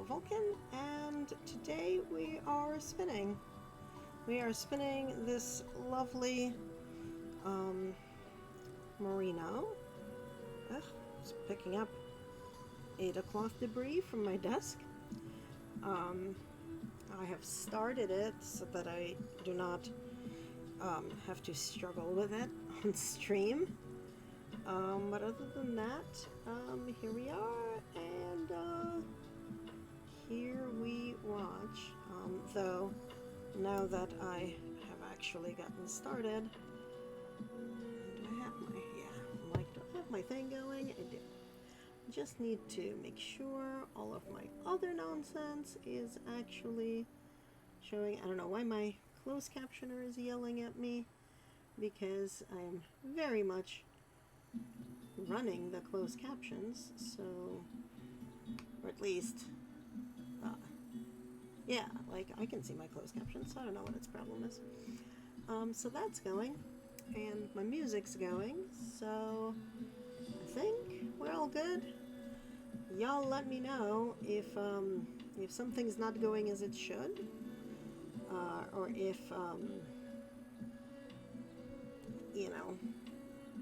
Vulcan, and today we are spinning. We are spinning this lovely merino. Ugh, just picking up tablecloth debris from my desk. Um, I have started it so that I do not have to struggle with it on stream. But other than that, here we are, and here we watch. Though, now that I have actually gotten started, do I have my, do I have my thing going? I do. Just need to make sure all of my other nonsense is actually showing. I don't know why my closed captioner is yelling at me, because I am very much running the closed captions, so, or at least, yeah, like I can see my closed captions, so I don't know what its problem is. So that's going, and my music's going, so I think we're all good. Y'all let me know if something's not going as it should, or if, you know,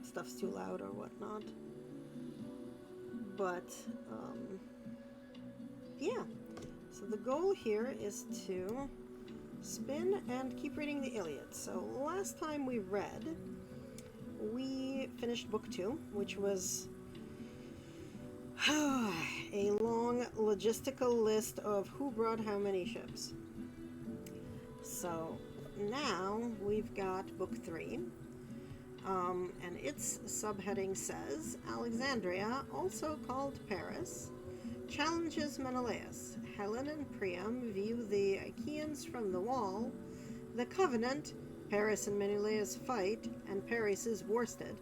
stuff's too loud or whatnot. But, yeah. So the goal here is to spin and keep reading the Iliad. So last time we read, we finished book 2, which was a long logistical list of who brought how many ships. So now we've got book 3. And its subheading says, Alexandria, also called Paris, challenges Menelaus. Helen and Priam view the Achaeans from the wall. The Covenant, Paris and Menelaus fight, and Paris is worsted.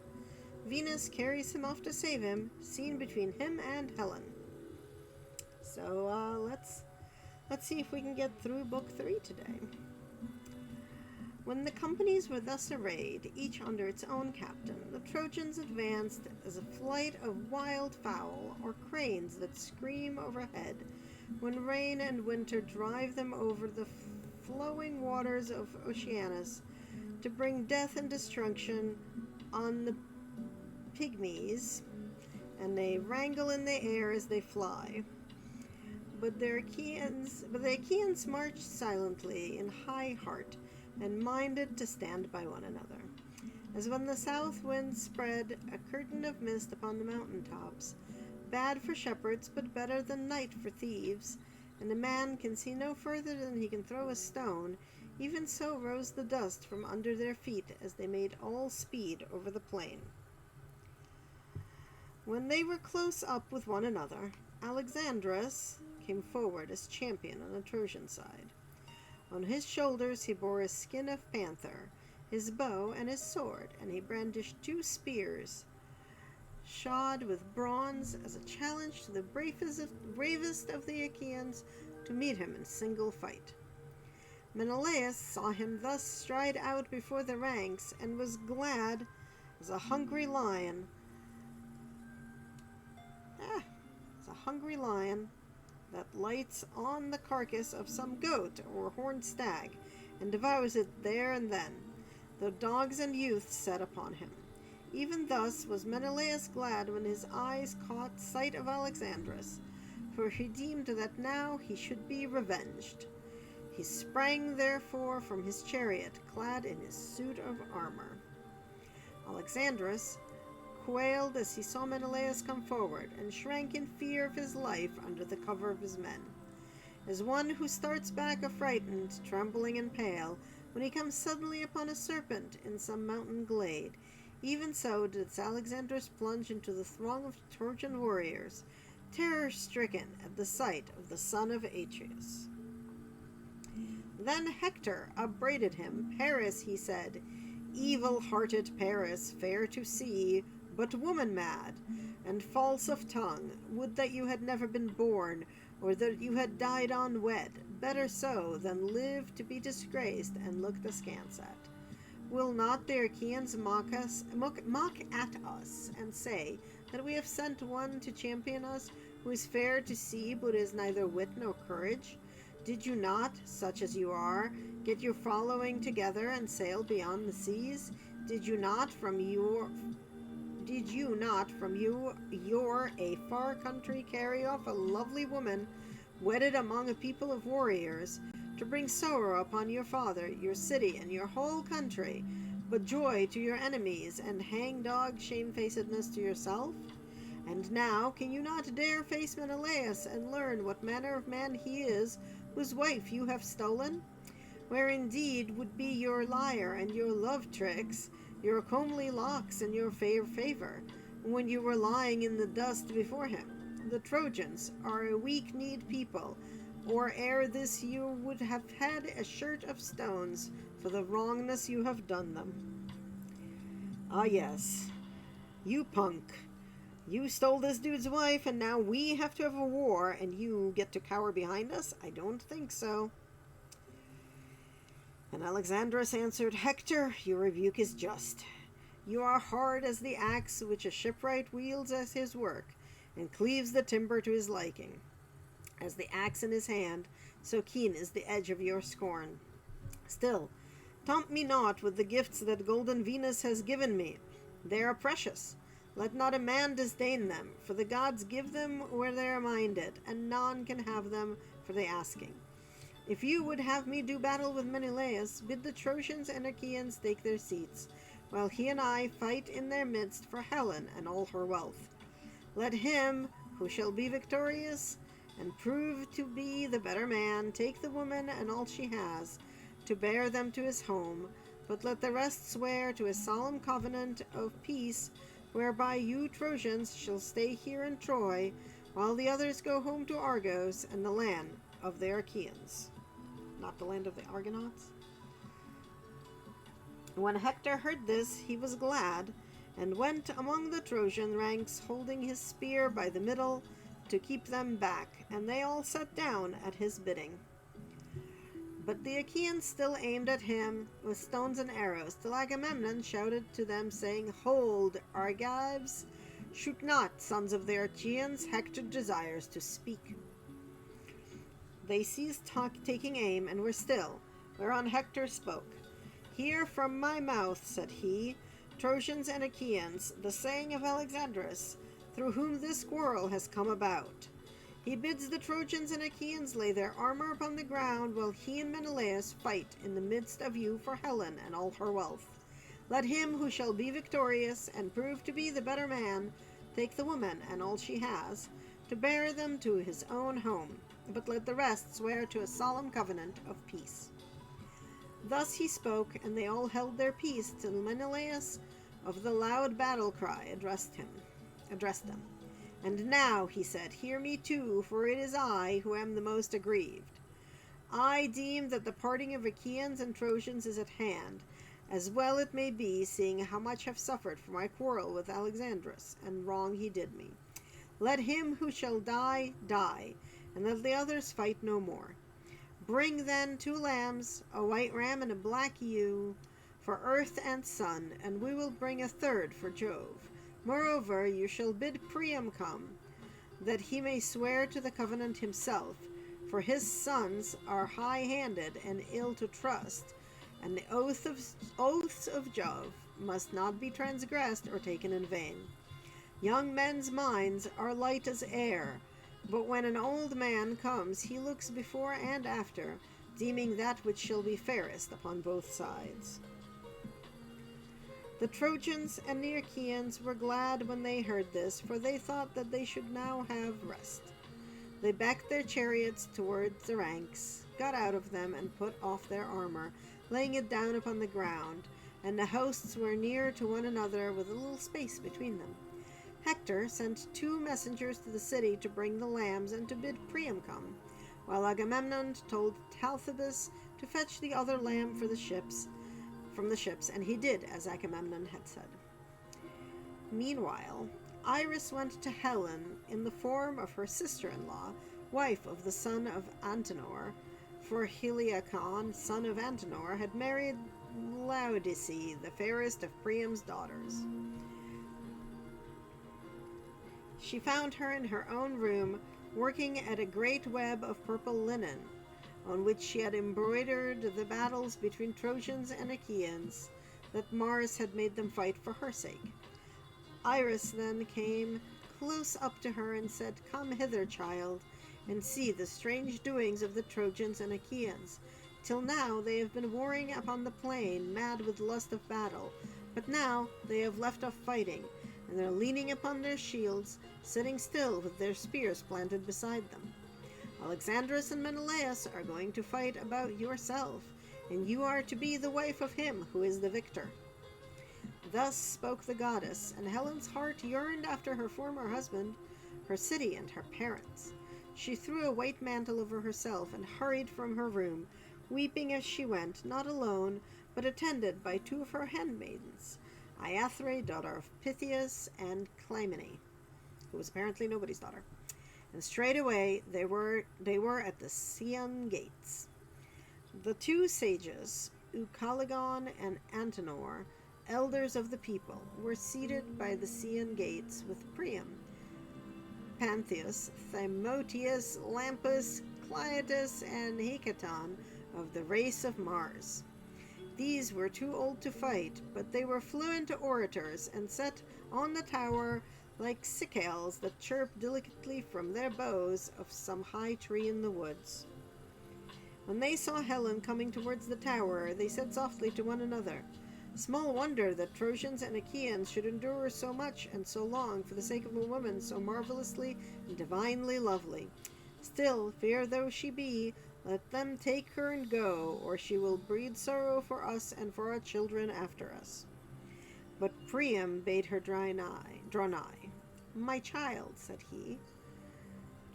Venus carries him off to save him, scene between him and Helen. So let's see if we can get through book 3 today. When the companies were thus arrayed, each under its own captain, the Trojans advanced as a flight of wild fowl, or cranes that scream overhead when rain and winter drive them over the flowing waters of Oceanus to bring death and destruction on the pygmies, and they wrangle in the air as they fly. But the Achaeans marched silently in high heart, and minded to stand by one another. As when the south wind spread a curtain of mist upon the mountain tops, bad for shepherds, but better than night for thieves, and a man can see no further than he can throw a stone, even so rose the dust from under their feet as they made all speed over the plain. When they were close up with one another, Alexandrus came forward as champion on the Trojan side. On his shoulders he bore a skin of panther, his bow and his sword, and he brandished 2 spears, shod with bronze, as a challenge to the bravest of the Achaeans to meet him in single fight. Menelaus saw him thus stride out before the ranks, and was glad as a hungry lion. That lights on the carcass of some goat or horned stag, and devours it there and then, though dogs and youths set upon him. Even thus was Menelaus glad when his eyes caught sight of Alexandrus, for he deemed that now he should be revenged. He sprang therefore from his chariot, clad in his suit of armor. Alexandrus quailed as he saw Menelaus come forward, and shrank in fear of his life under the cover of his men. As one who starts back affrighted, trembling and pale, when he comes suddenly upon a serpent in some mountain glade, even so did Alexandrus plunge into the throng of Trojan warriors, terror-stricken at the sight of the son of Atreus. Then Hector upbraided him. Paris, he said, evil-hearted Paris, fair to see, but woman-mad, and false of tongue, would that you had never been born, or that you had died unwed, better so than live to be disgraced and looked askance at. Will not the Achaeans mock at us, and say that we have sent one to champion us who is fair to see but is neither wit nor courage? Did you not, such as you are, get your following together and sail beyond the seas? Did you not from your a far country carry off a lovely woman wedded among a people of warriors, to bring sorrow upon your father, your city, and your whole country, but joy to your enemies, and hang-dog shamefacedness to yourself? And now, can you not dare face Menelaus, and learn what manner of man he is, whose wife you have stolen? Where indeed would be your lyre and your love tricks, your comely locks and your favor, when you were lying in the dust before him? The Trojans are a weak-kneed people, or ere this you would have had a shirt of stones for the wrongness you have done them. Ah yes, you punk. You stole this dude's wife, and now we have to have a war, and you get to cower behind us? I don't think so. And Alexandrus answered, Hector, your rebuke is just. You are hard as the axe which a shipwright wields as his work, and cleaves the timber to his liking. As the axe in his hand, so keen is the edge of your scorn. Still, tempt me not with the gifts that golden Venus has given me. They are precious. Let not a man disdain them, for the gods give them where they are minded, and none can have them for the asking. If you would have me do battle with Menelaus, bid the Trojans and Achaeans take their seats, while he and I fight in their midst for Helen and all her wealth. Let him who shall be victorious and prove to be the better man take the woman and all she has, to bear them to his home, but let the rest swear to a solemn covenant of peace, whereby you Trojans shall stay here in Troy, while the others go home to Argos and the land of the Achaeans. Not the land of the Argonauts. When Hector heard this, he was glad, and went among the Trojan ranks, holding his spear by the middle to keep them back, and they all sat down at his bidding. But the Achaeans still aimed at him with stones and arrows, till Agamemnon shouted to them, saying, Hold, Argives! Shoot not, sons of the Achaeans, Hector desires to speak. They ceased taking aim, and were still, whereon Hector spoke. Hear from my mouth, said he, Trojans and Achaeans, the saying of Alexandrus, through whom this quarrel has come about. He bids the Trojans and Achaeans lay their armor upon the ground, while he and Menelaus fight in the midst of you for Helen and all her wealth. Let him who shall be victorious, and prove to be the better man, take the woman and all she has, to bear them to his own home, but let the rest swear to a solemn covenant of peace. Thus he spoke, and they all held their peace, till Menelaus of the loud battle cry addressed them. And now, he said, hear me too, for it is I who am the most aggrieved. I deem that the parting of Achaeans and Trojans is at hand, as well it may be, seeing how much have suffered for my quarrel with Alexandrus, and wrong he did me. Let him who shall die, die, and let the others fight no more. Bring then 2 lambs, a white ram and a black ewe, for earth and sun, and we will bring a 3rd for Jove. Moreover, you shall bid Priam come, that he may swear to the covenant himself, for his sons are high-handed and ill to trust, and the oaths of Jove must not be transgressed or taken in vain. Young men's minds are light as air, but when an old man comes, he looks before and after, deeming that which shall be fairest upon both sides. The Trojans and the Achaeans were glad when they heard this, for they thought that they should now have rest. They backed their chariots towards the ranks, got out of them, and put off their armor, laying it down upon the ground, and the hosts were near to one another with a little space between them. Hector sent 2 messengers to the city to bring the lambs and to bid Priam come, while Agamemnon told Talthybius to fetch the other lamb from the ships, and he did as Agamemnon had said. Meanwhile, Iris went to Helen in the form of her sister-in-law, wife of the son of Antenor, for Heliacon, son of Antenor, had married Laodice, the fairest of Priam's daughters. she found her in her own room, working at a great web of purple linen, on which she had embroidered the battles between Trojans and Achaeans, that Mars had made them fight for her sake. Iris then came close up to her and said, "Come hither, child, and see the strange doings of the Trojans and Achaeans. Till now they have been warring upon the plain, mad with lust of battle, but now they have left off fighting, and are leaning upon their shields, sitting still with their spears planted beside them. Alexandrus and Menelaus are going to fight about yourself, and you are to be the wife of him who is the victor." Thus spoke the goddess, and Helen's heart yearned after her former husband, her city, and her parents. She threw a white mantle over herself and hurried from her room, weeping as she went, not alone, but attended by two of her handmaidens, Iathre, daughter of Pythias, and Clymene, who was apparently nobody's daughter. And straightway they were at the Scaean gates. The two sages, Ucalegon and Antenor, elders of the people, were seated by the Scaean gates with Priam, Pantheus, Thymoeteus, Lampus, Cleitus, and Hecaton of the race of Mars. These were too old to fight, but they were fluent orators and sat on the tower like cicales that chirp delicately from their bows of some high tree in the woods. When they saw Helen coming towards the tower, they said softly to one another, "Small wonder that Trojans and Achaeans should endure so much and so long for the sake of a woman so marvelously and divinely lovely. Still, fair though she be, let them take her and go, or she will breed sorrow for us and for our children after us." But Priam bade her draw nigh. "My child," said he,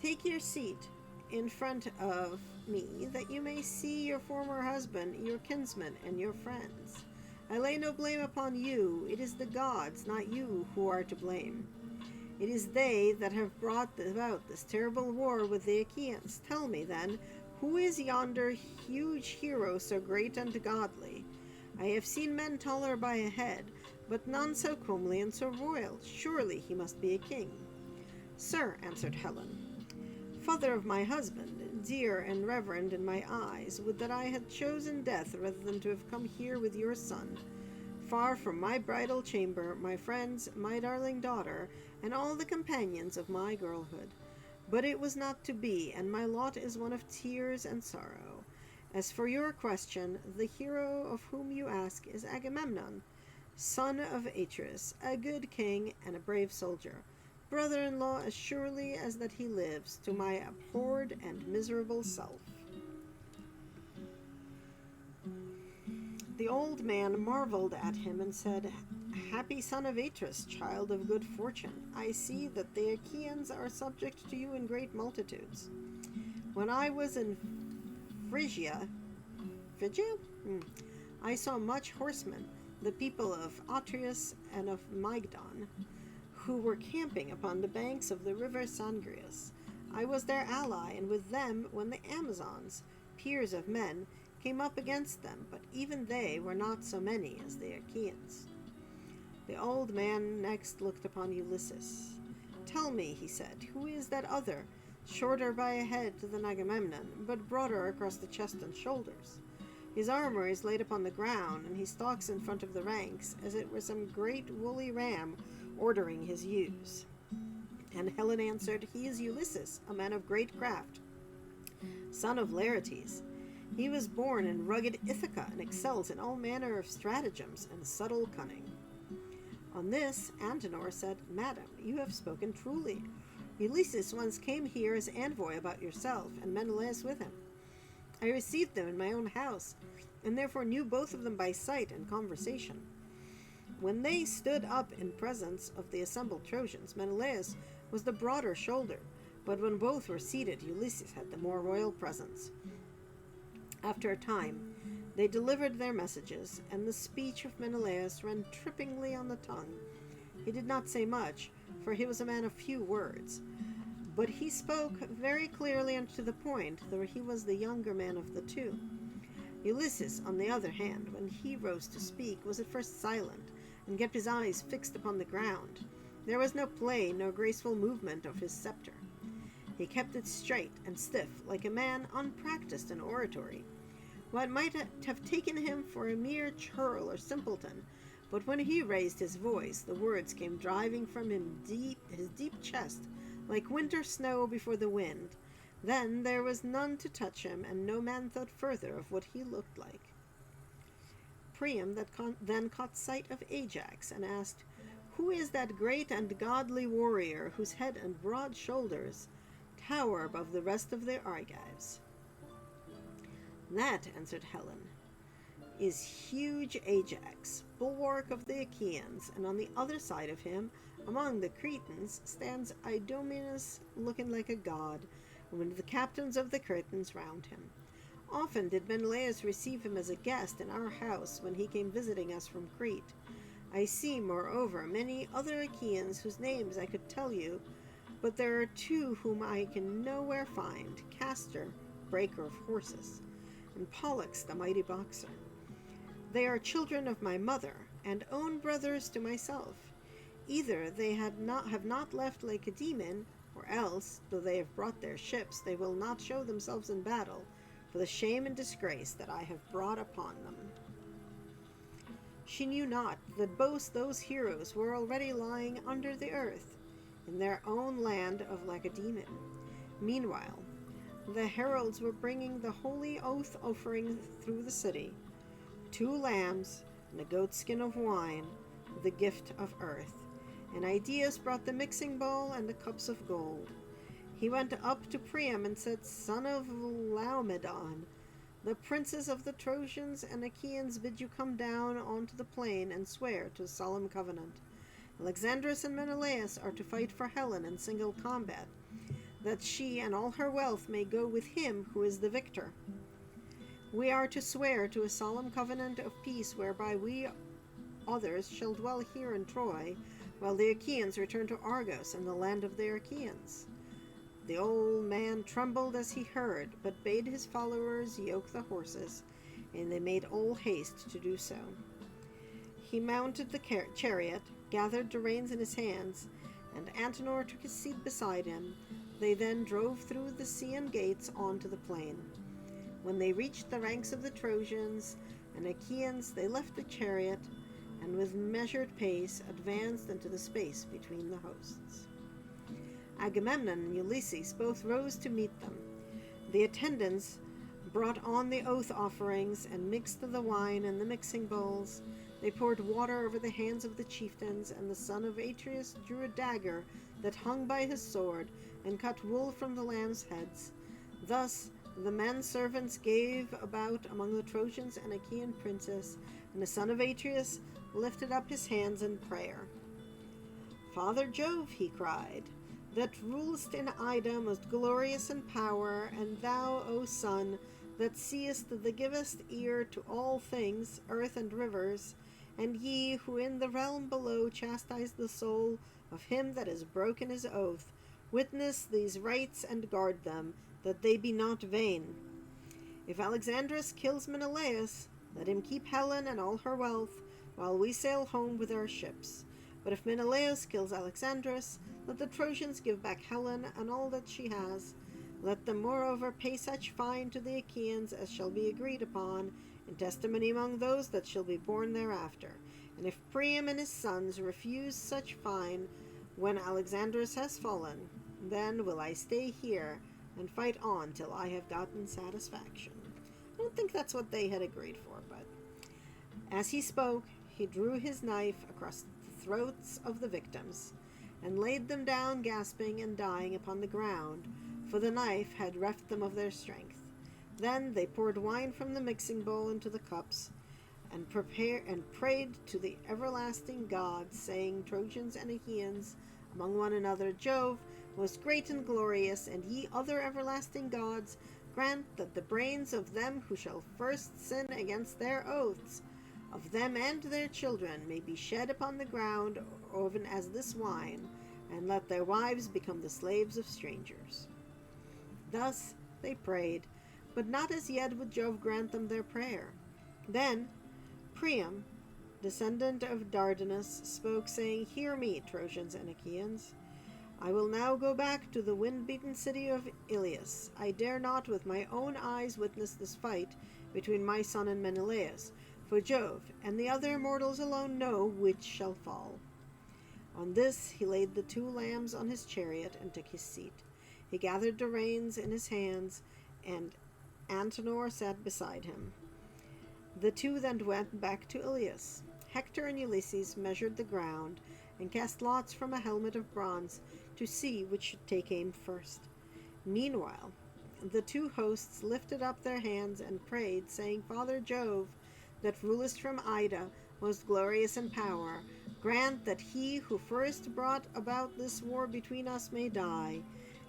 "take your seat in front of me, that you may see your former husband, your kinsmen, and your friends. I lay no blame upon you. It is the gods, not you, who are to blame. It is they that have brought about this terrible war with the Achaeans. Tell me, then, who is yonder huge hero so great and godly? I have seen men taller by a head, but none so comely and so royal. Surely he must be a king." "Sir," answered Helen, "father of my husband, dear and reverend in my eyes, would that I had chosen death rather than to have come here with your son, far from my bridal chamber, my friends, my darling daughter, and all the companions of my girlhood. But it was not to be, and my lot is one of tears and sorrow. As for your question, the hero of whom you ask is Agamemnon, son of Atreus, a good king and a brave soldier, brother-in-law as surely as that he lives, to my abhorred and miserable self." The old man marveled at him and said, "Happy son of Atreus, child of good fortune, I see that the Achaeans are subject to you in great multitudes. When I was in Phrygia, I saw much horsemen, the people of Atreus and of Mygdon, who were camping upon the banks of the river Sangrius. I was their ally, and with them when the Amazons, peers of men, came up against them, but even they were not so many as the Achaeans." The old man next looked upon Ulysses. "Tell me," he said, "who is that other, shorter by a head than Agamemnon, but broader across the chest and shoulders? His armor is laid upon the ground, and he stalks in front of the ranks, as it were some great woolly ram ordering his ewes." And Helen answered, "He is Ulysses, a man of great craft, son of Laertes. He was born in rugged Ithaca, and excels in all manner of stratagems and subtle cunning." On this, Antenor said, "Madam, you have spoken truly. Ulysses once came here as envoy about yourself, and Menelaus with him. I received them in my own house, and therefore knew both of them by sight and conversation. When they stood up in presence of the assembled Trojans, Menelaus was the broader shouldered, but when both were seated, Ulysses had the more royal presence." After a time, they delivered their messages, and the speech of Menelaus ran trippingly on the tongue. He did not say much, for he was a man of few words, but he spoke very clearly and to the point, though he was the younger man of the two. Ulysses, on the other hand, when he rose to speak, was at first silent, and kept his eyes fixed upon the ground. There was no play, no graceful movement of his scepter. He kept it straight and stiff, like a man unpracticed in oratory. What might have taken him for a mere churl or simpleton, but when he raised his voice, the words came driving from his deep chest, like winter snow before the wind. Then there was none to touch him, and no man thought further of what he looked like. Priam then caught sight of Ajax, and asked, "Who is that great and godly warrior whose head and broad shoulders tower above the rest of the Argives?" "That," answered Helen, "is huge Ajax, bulwark of the Achaeans, and on the other side of him, among the Cretans, stands Idomeneus, looking like a god, and with the captains of the curtains round him. Often did Menelaus receive him as a guest in our house when he came visiting us from Crete. I see, moreover, many other Achaeans whose names I could tell you, but there are two whom I can nowhere find, Castor, breaker of horses, and Pollux, the mighty boxer. They are children of my mother, and own brothers to myself. Either they have not left Lacedaemon, or else, though they have brought their ships, they will not show themselves in battle, for the shame and disgrace that I have brought upon them." She knew not that both those heroes were already lying under the earth, in their own land of Lacedaemon. Meanwhile, the heralds were bringing the holy oath offering through the city, 2 lambs and a goatskin of wine, the gift of earth. And Idaeus brought the mixing bowl and the cups of gold. He went up to Priam and said, "Son of Laomedon, the princes of the Trojans and Achaeans bid you come down onto the plain and swear to a solemn covenant. Alexandrus and Menelaus are to fight for Helen in single combat, that she and all her wealth may go with him who is the victor. We are to swear to a solemn covenant of peace whereby we others shall dwell here in Troy, while the Achaeans return to Argos and the land of the Achaeans." The old man trembled as he heard, but bade his followers yoke the horses, and they made all haste to do so. He mounted the chariot, gathered the reins in his hands, and Antenor took his seat beside him. They then drove through the Scaean gates onto the plain. When they reached the ranks of the Trojans and Achaeans, they left the chariot, and with measured pace advanced into the space between the hosts. Agamemnon and Ulysses both rose to meet them. The attendants brought on the oath offerings and mixed the wine in the mixing bowls. They poured water over the hands of the chieftains, and the son of Atreus drew a dagger that hung by his sword and cut wool from the lambs' heads. Thus the men servants gave about among the Trojans and Achaean princes, and the son of Atreus lifted up his hands in prayer. "Father Jove," he cried, "that rulest in Ida, most glorious in power, and thou, O Sun, that seest that givest ear to all things, earth and rivers, and ye who in the realm below chastise the soul of him that has broken his oath, witness these rites and guard them, that they be not vain. If Alexandrus kills Menelaus, let him keep Helen and all her wealth, while we sail home with our ships. But if Menelaus kills Alexandrus, let the Trojans give back Helen and all that she has. Let them moreover pay such fine to the Achaeans as shall be agreed upon, in testimony among those that shall be born thereafter. And if Priam and his sons refuse such fine when Alexandrus has fallen, then will I stay here and fight on till I have gotten satisfaction." I don't think that's what they had agreed for, but as he spoke, he drew his knife across the throats of the victims, and laid them down gasping and dying upon the ground, for the knife had reft them of their strength. Then they poured wine from the mixing bowl into the cups, and prayed to the everlasting gods, saying, "Trojans and Achaeans, among one another, Jove, most great and glorious, and ye other everlasting gods, grant that the brains of them who shall first sin against their oaths, of them and their children, may be shed upon the ground, even as this wine, and let their wives become the slaves of strangers." Thus they prayed, but not as yet would Jove grant them their prayer. Then Priam, descendant of Dardanus, spoke, saying, "Hear me, Trojans and Achaeans. I will now go back to the wind-beaten city of Ilias. I dare not with my own eyes witness this fight between my son and Menelaus, for Jove and the other mortals alone know which shall fall." On this he laid the 2 lambs on his chariot and took his seat. He gathered the reins in his hands, and Antenor sat beside him. The 2 then went back to Ilias. Hector and Ulysses measured the ground and cast lots from a helmet of bronze to see which should take aim first. Meanwhile, the 2 hosts lifted up their hands and prayed, saying, "Father Jove, that rulest from Ida, most glorious in power, grant that he who first brought about this war between us may die,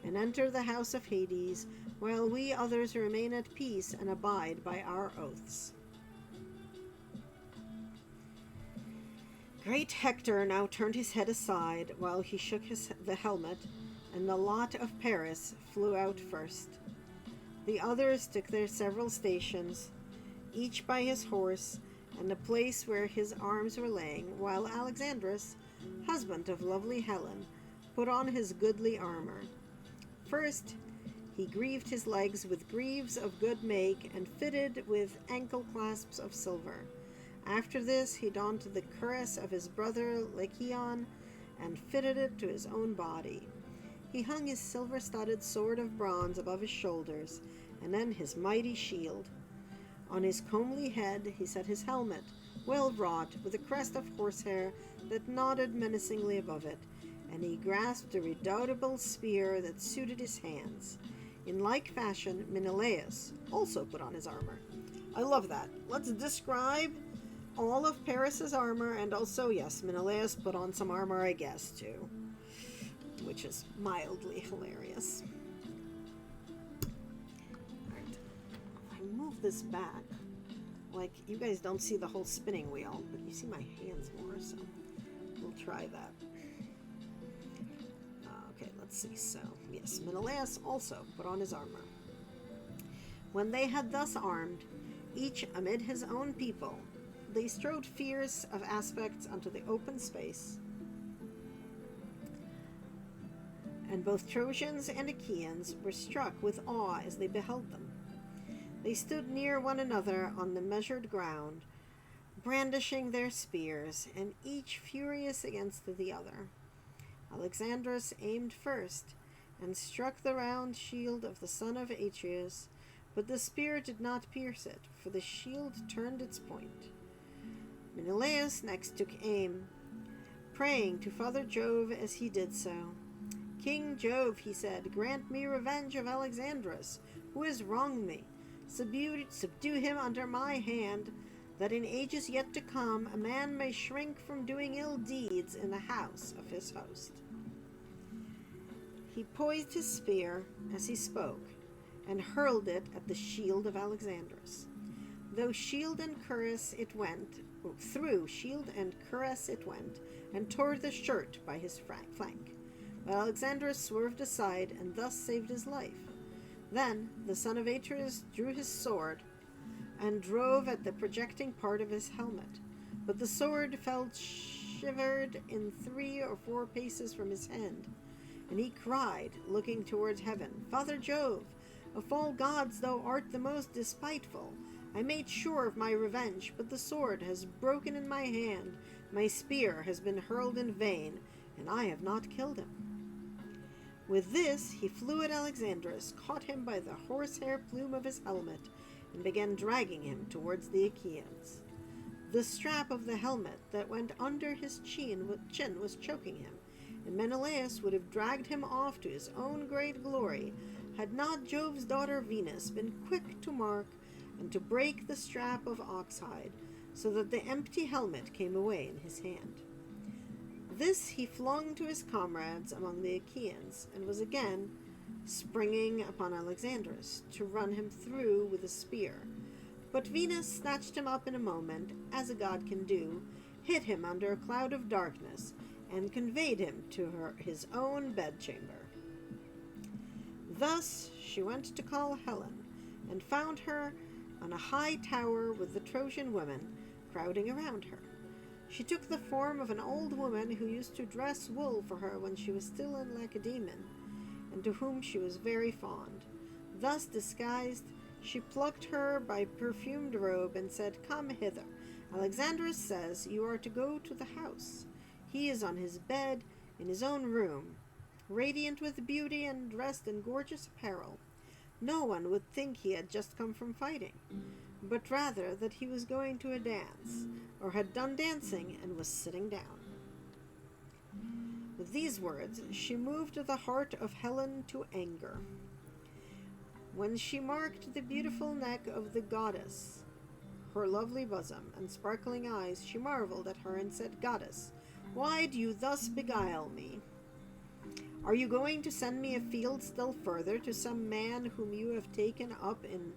and enter the house of Hades, while we others remain at peace and abide by our oaths." Great Hector now turned his head aside while he shook the helmet, and the lot of Paris flew out first. The others took their several stations, each by his horse, and the place where his arms were laying, while Alexandrus, husband of lovely Helen, put on his goodly armor. First, he greaved his legs with greaves of good make, and fitted with ankle clasps of silver. After this, he donned the cuirass of his brother Lycaon, and fitted it to his own body. He hung his silver-studded sword of bronze above his shoulders, and then his mighty shield. On his comely head he set his helmet, well wrought, with a crest of horsehair that nodded menacingly above it, and he grasped a redoubtable spear that suited his hands. In like fashion, Menelaus also put on his armor. I love that. Let's describe all of Paris's armor, and also, yes, Menelaus put on some armor, I guess, too, which is mildly hilarious. Alright, if I move this back, like, you guys don't see the whole spinning wheel, but you see my hands more, so we'll try that. Okay, let's see. So, yes, Menelaus also put on his armor. When they had thus armed, each amid his own people, they strode fierce of aspects unto the open space, and both Trojans and Achaeans were struck with awe as they beheld them. They stood near one another on the measured ground, brandishing their spears, and each furious against the other. Alexandrus aimed first, and struck the round shield of the son of Atreus, but the spear did not pierce it, for the shield turned its point. Menelaus next took aim, praying to Father Jove as he did so. "King Jove," he said, "grant me revenge of Alexandrus, who has wronged me. Subdue him under my hand, that in ages yet to come a man may shrink from doing ill deeds in the house of his host." He poised his spear as he spoke, and hurled it at the shield of Alexandrus. Through shield and cuirass it went, and tore the shirt by his flank. But Alexandrus swerved aside, and thus saved his life. Then the son of Atreus drew his sword, and drove at the projecting part of his helmet. But the sword fell shivered in 3 or 4 paces from his hand, and he cried, looking towards heaven, "Father Jove, of all gods thou art the most despiteful. I made sure of my revenge, but the sword has broken in my hand, my spear has been hurled in vain, and I have not killed him." With this he flew at Alexandrus, caught him by the horsehair plume of his helmet, and began dragging him towards the Achaeans. The strap of the helmet that went under his chin was choking him, and Menelaus would have dragged him off to his own great glory, had not Jove's daughter Venus been quick to mark and to break the strap of oxhide, so that the empty helmet came away in his hand. This he flung to his comrades among the Achaeans, and was again springing upon Alexandrus to run him through with a spear. But Venus snatched him up in a moment, as a god can do, hid him under a cloud of darkness, and conveyed him to his own bedchamber. Thus she went to call Helen, and found her on a high tower with the Trojan women crowding around her. She took the form of an old woman who used to dress wool for her when she was still in Lacedaemon, and to whom she was very fond. Thus disguised, she plucked her by perfumed robe and said, "Come hither. Alexandrus says you are to go to the house. He is on his bed in his own room, radiant with beauty and dressed in gorgeous apparel. No one would think he had just come from fighting, but rather that he was going to a dance, or had done dancing and was sitting down." With these words, she moved the heart of Helen to anger. When she marked the beautiful neck of the goddess, her lovely bosom, and sparkling eyes, she marveled at her and said, "Goddess, why do you thus beguile me? Are you going to send me afield still further to some man whom you have taken up in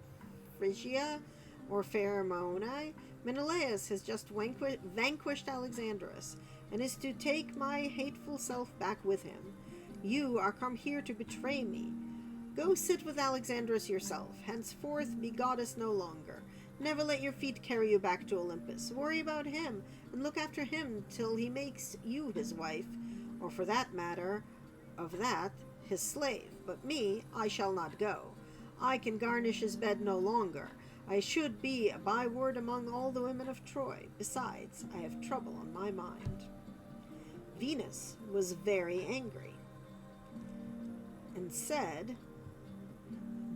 Phrygia or Pheromone? Menelaus has just vanquished Alexandrus, and is to take my hateful self back with him. You are come here to betray me. Go sit with Alexandrus yourself. Henceforth be goddess no longer. Never let your feet carry you back to Olympus. Worry about him, and look after him till he makes you his wife, or for that matter of that, his slave. But me, I shall not go. I can garnish his bed no longer. I should be a byword among all the women of Troy. Besides, I have trouble on my mind." Venus was very angry, and said,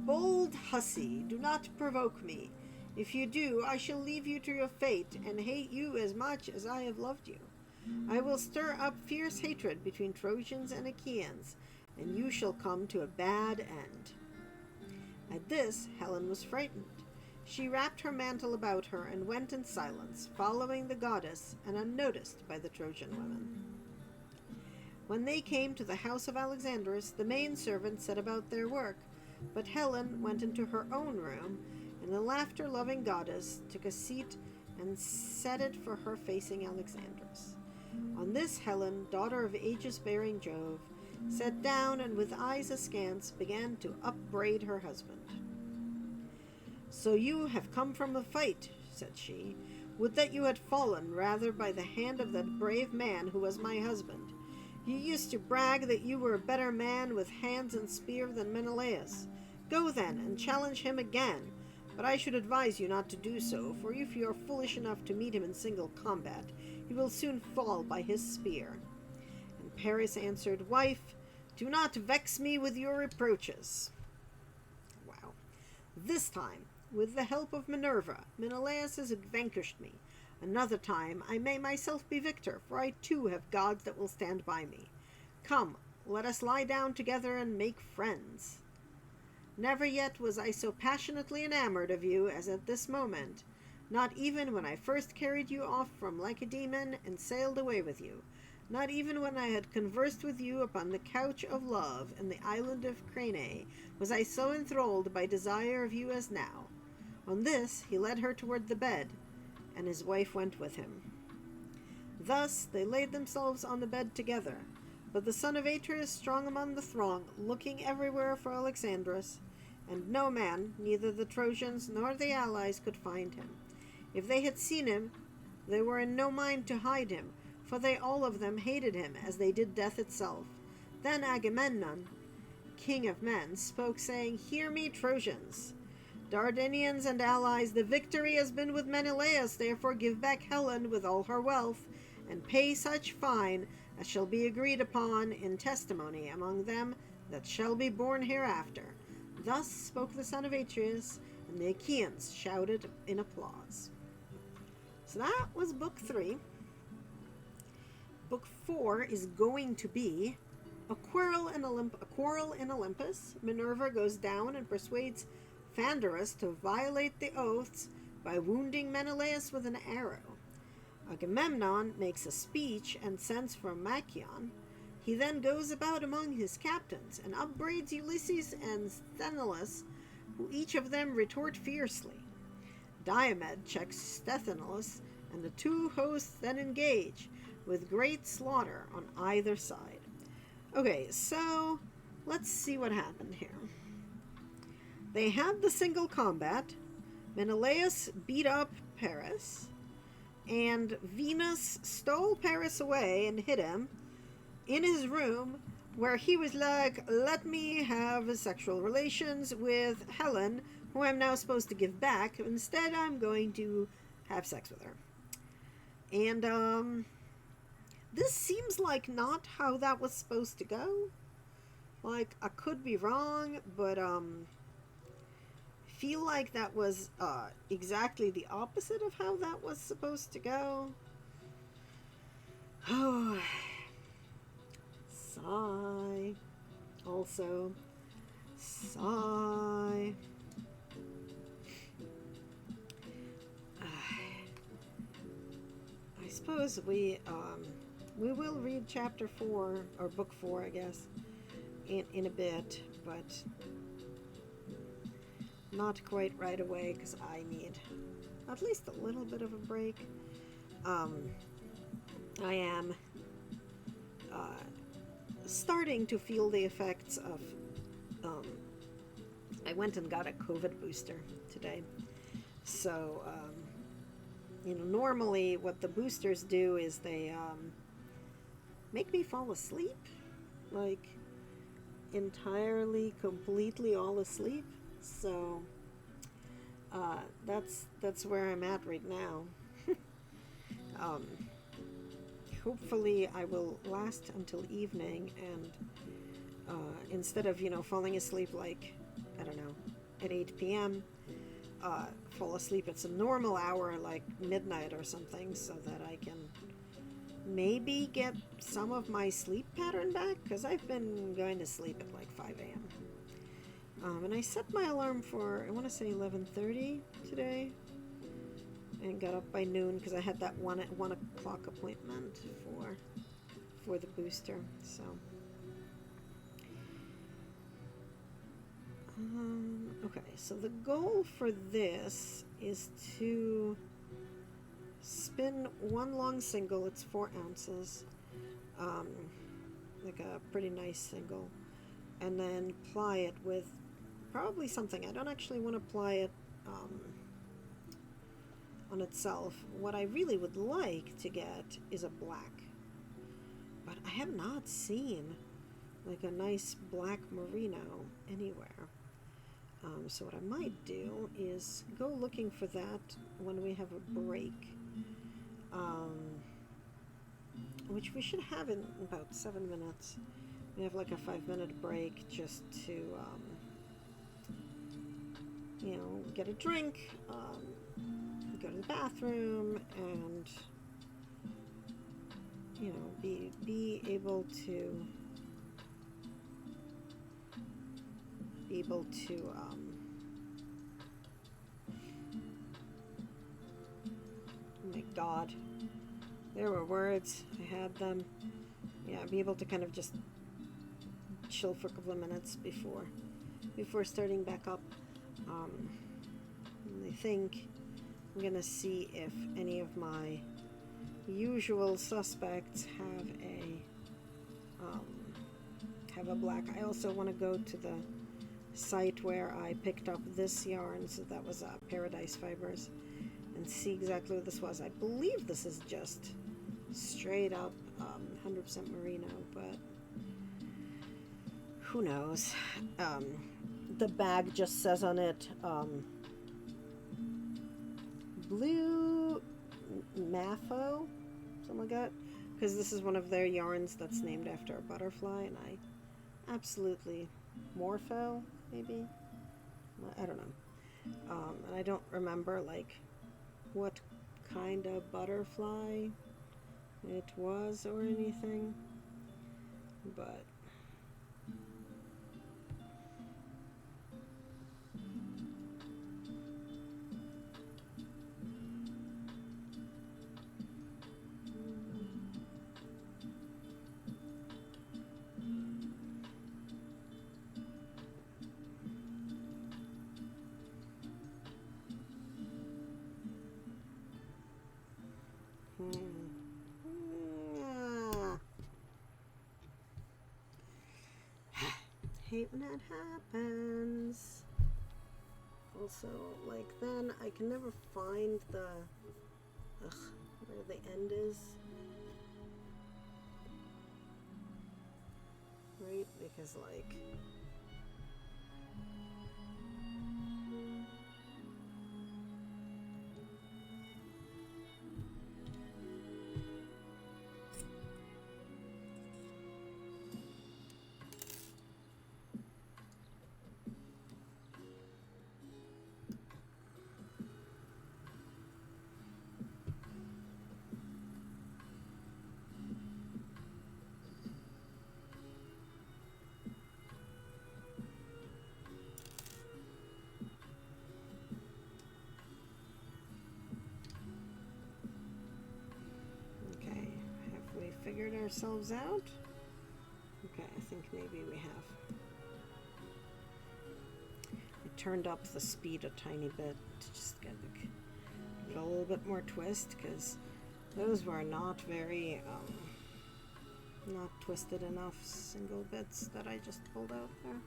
"Bold hussy, do not provoke me. If you do, I shall leave you to your fate, and hate you as much as I have loved you. I will stir up fierce hatred between Trojans and Achaeans, and you shall come to a bad end." At this, Helen was frightened. She wrapped her mantle about her and went in silence, following the goddess and unnoticed by the Trojan women. When they came to the house of Alexandrus, the maid servants set about their work, but Helen went into her own room, and the laughter-loving goddess took a seat and set it for her facing Alexandrus. On this, Helen, daughter of aegis-bearing Jove, sat down and with eyes askance began to upbraid her husband. "So you have come from the fight," said she. "Would that you had fallen rather by the hand of that brave man who was my husband. You used to brag that you were a better man with hands and spear than Menelaus. Go then and challenge him again, but I should advise you not to do so, for if you are foolish enough to meet him in single combat, you will soon fall by his spear." And Paris answered, "Wife, do not vex me with your reproaches." Wow. "This time, with the help of Minerva, Menelaus has vanquished me. Another time I may myself be victor, for I too have gods that will stand by me. Come, let us lie down together and make friends. Never yet was I so passionately enamored of you as at this moment, not even when I first carried you off from Lacedaemon and sailed away with you, not even when I had conversed with you upon the couch of love in the island of Crane, was I so enthralled by desire of you as now." On this he led her toward the bed, and his wife went with him. Thus they laid themselves on the bed together, but the son of Atreus strong among the throng, looking everywhere for Alexandrus, and no man, neither the Trojans nor the allies, could find him. If they had seen him, they were in no mind to hide him, for they all of them hated him as they did death itself. Then Agamemnon, king of men, spoke, saying, "Hear me, Trojans. Dardanians and allies, the victory has been with Menelaus, therefore give back Helen with all her wealth, and pay such fine as shall be agreed upon in testimony among them that shall be born hereafter." Thus spoke the son of Atreus, and the Achaeans shouted in applause. So that was book 3. Book 4 is going to be a quarrel in Olympus. Minerva goes down and persuades Phandarus to violate the oaths by wounding Menelaus with an arrow. Agamemnon makes a speech and sends for Machaon. He then goes about among his captains and upbraids Ulysses and Sthenelus, who each of them retort fiercely. Diomed checks Sthenelus, and the two hosts then engage, with great slaughter on either side. Okay, so let's see what happened here. They had the single combat. Menelaus beat up Paris. and Venus stole Paris away and hid him in his room, where he was like, let me have sexual relations with Helen, who I'm now supposed to give back. Instead, I'm going to have sex with her. And this seems like not how that was supposed to go. Like, I could be wrong, but feel like that was exactly the opposite of how that was supposed to go. Oh, sigh. Also, sigh. I suppose we will read chapter 4, or book 4, I guess, in a bit, but not quite right away, because I need at least a little bit of a break. I am starting to feel the effects of I went and got a COVID booster today. So normally what the boosters do is they make me fall asleep, like entirely, completely all asleep. So that's where I'm at right now. Hopefully I will last until evening, and instead of falling asleep like, I don't know, at 8 p.m., fall asleep at some normal hour like midnight or something, so that I can maybe get some of my sleep pattern back, because I've been going to sleep at like 5 a.m. And I set my alarm for, I want to say 11:30 today, and got up by noon because I had that 1 o'clock appointment for the booster. So okay, so the goal for this is to spin one long single. It's 4 ounces, like a pretty nice single, and then ply it with probably something. I don't actually want to ply it on itself. What I really would like to get is a black, but I have not seen like a nice black merino anywhere. So what I might do is go looking for that when we have a break, which we should have in about 7 minutes. We have like a 5-minute break just to get a drink, go to the bathroom, and be able to oh my god, there were words, I had them. Yeah, be able to kind of just chill for a couple of minutes before starting back up. I think I'm gonna see if any of my usual suspects have a black. I also want to go to the site where I picked up this yarn, so that was Paradise Fibers, and see exactly what this was. I believe this is just straight up 100% merino, but who knows. The bag just says on it blue Maffo, something like that, because this is one of their yarns that's named after a butterfly, and I absolutely Morpho, maybe, I don't know, and I don't remember like what kind of butterfly it was or anything, but hate when that happens. Also, like, then I can never find the where the end is. Right? Because, like, okay, have we figured ourselves out? Okay, I think maybe we have. I turned up the speed a tiny bit to just get a little bit more twist, because those were not very, not twisted enough single bits that I just pulled out there.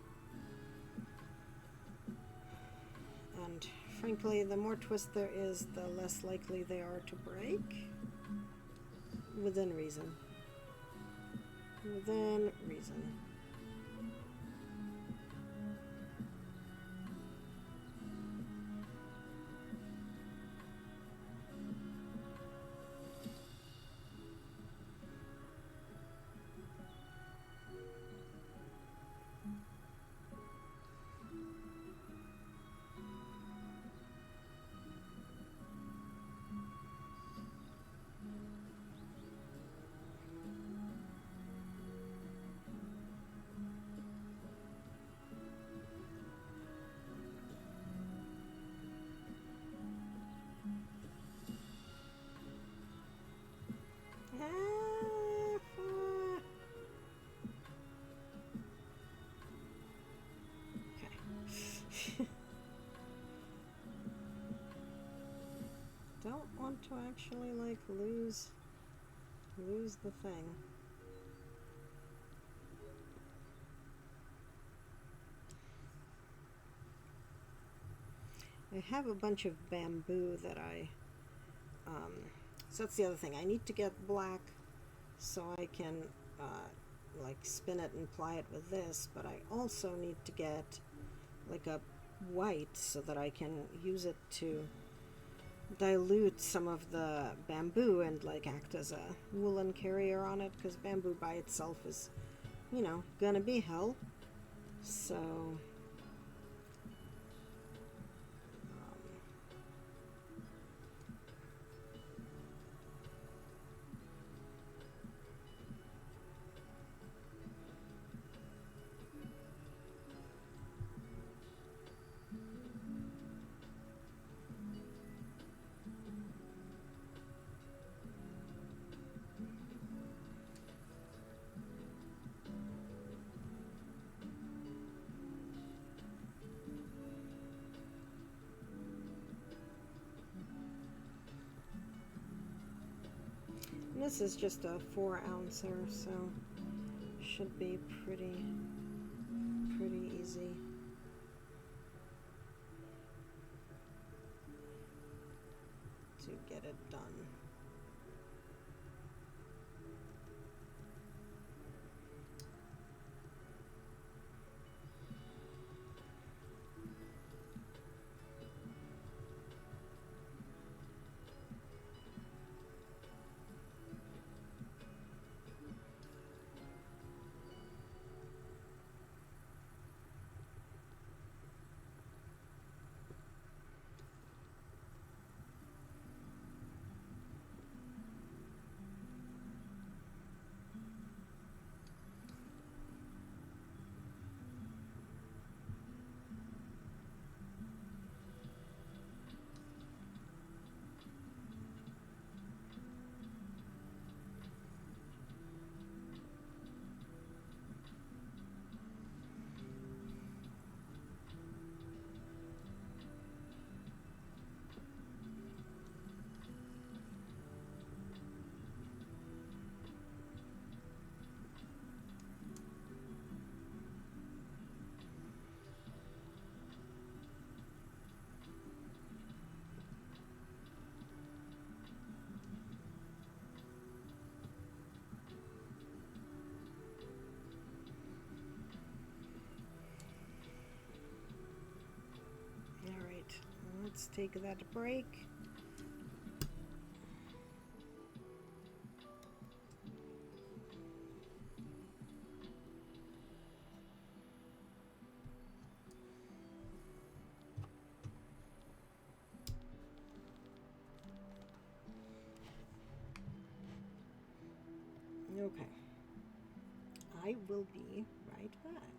And frankly, the more twist there is, the less likely they are to break. Within reason. Within reason. Don't want to actually, like, lose the thing. I have a bunch of bamboo that so that's the other thing. I need to get black so I can like spin it and ply it with this, but I also need to get like a white so that I can use it to dilute some of the bamboo and like act as a woolen carrier on it, because bamboo by itself is, you know, gonna be hell. So this is just a 4-ouncer, so should be pretty easy. To get it done. take that break. Okay. I will be right back.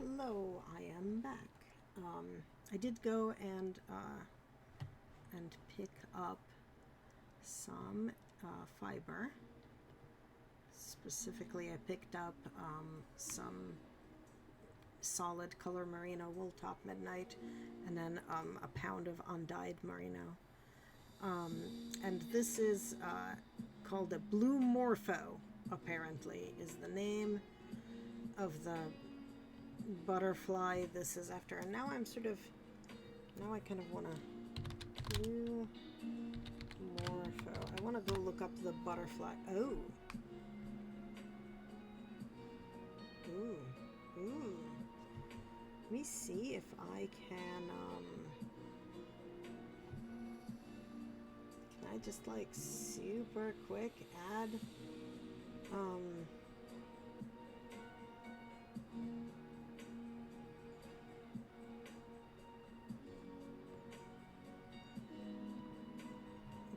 Hello, I am back. I did go and pick up some fiber. Specifically, I picked up some solid color merino wool top midnight, and then a pound of undyed merino. And this is called a blue morpho. Apparently, is the name of the butterfly this is after. And now I kind of want to blue morpho. I want to go look up the butterfly. Ooh. Let me see if I can I just like super quick add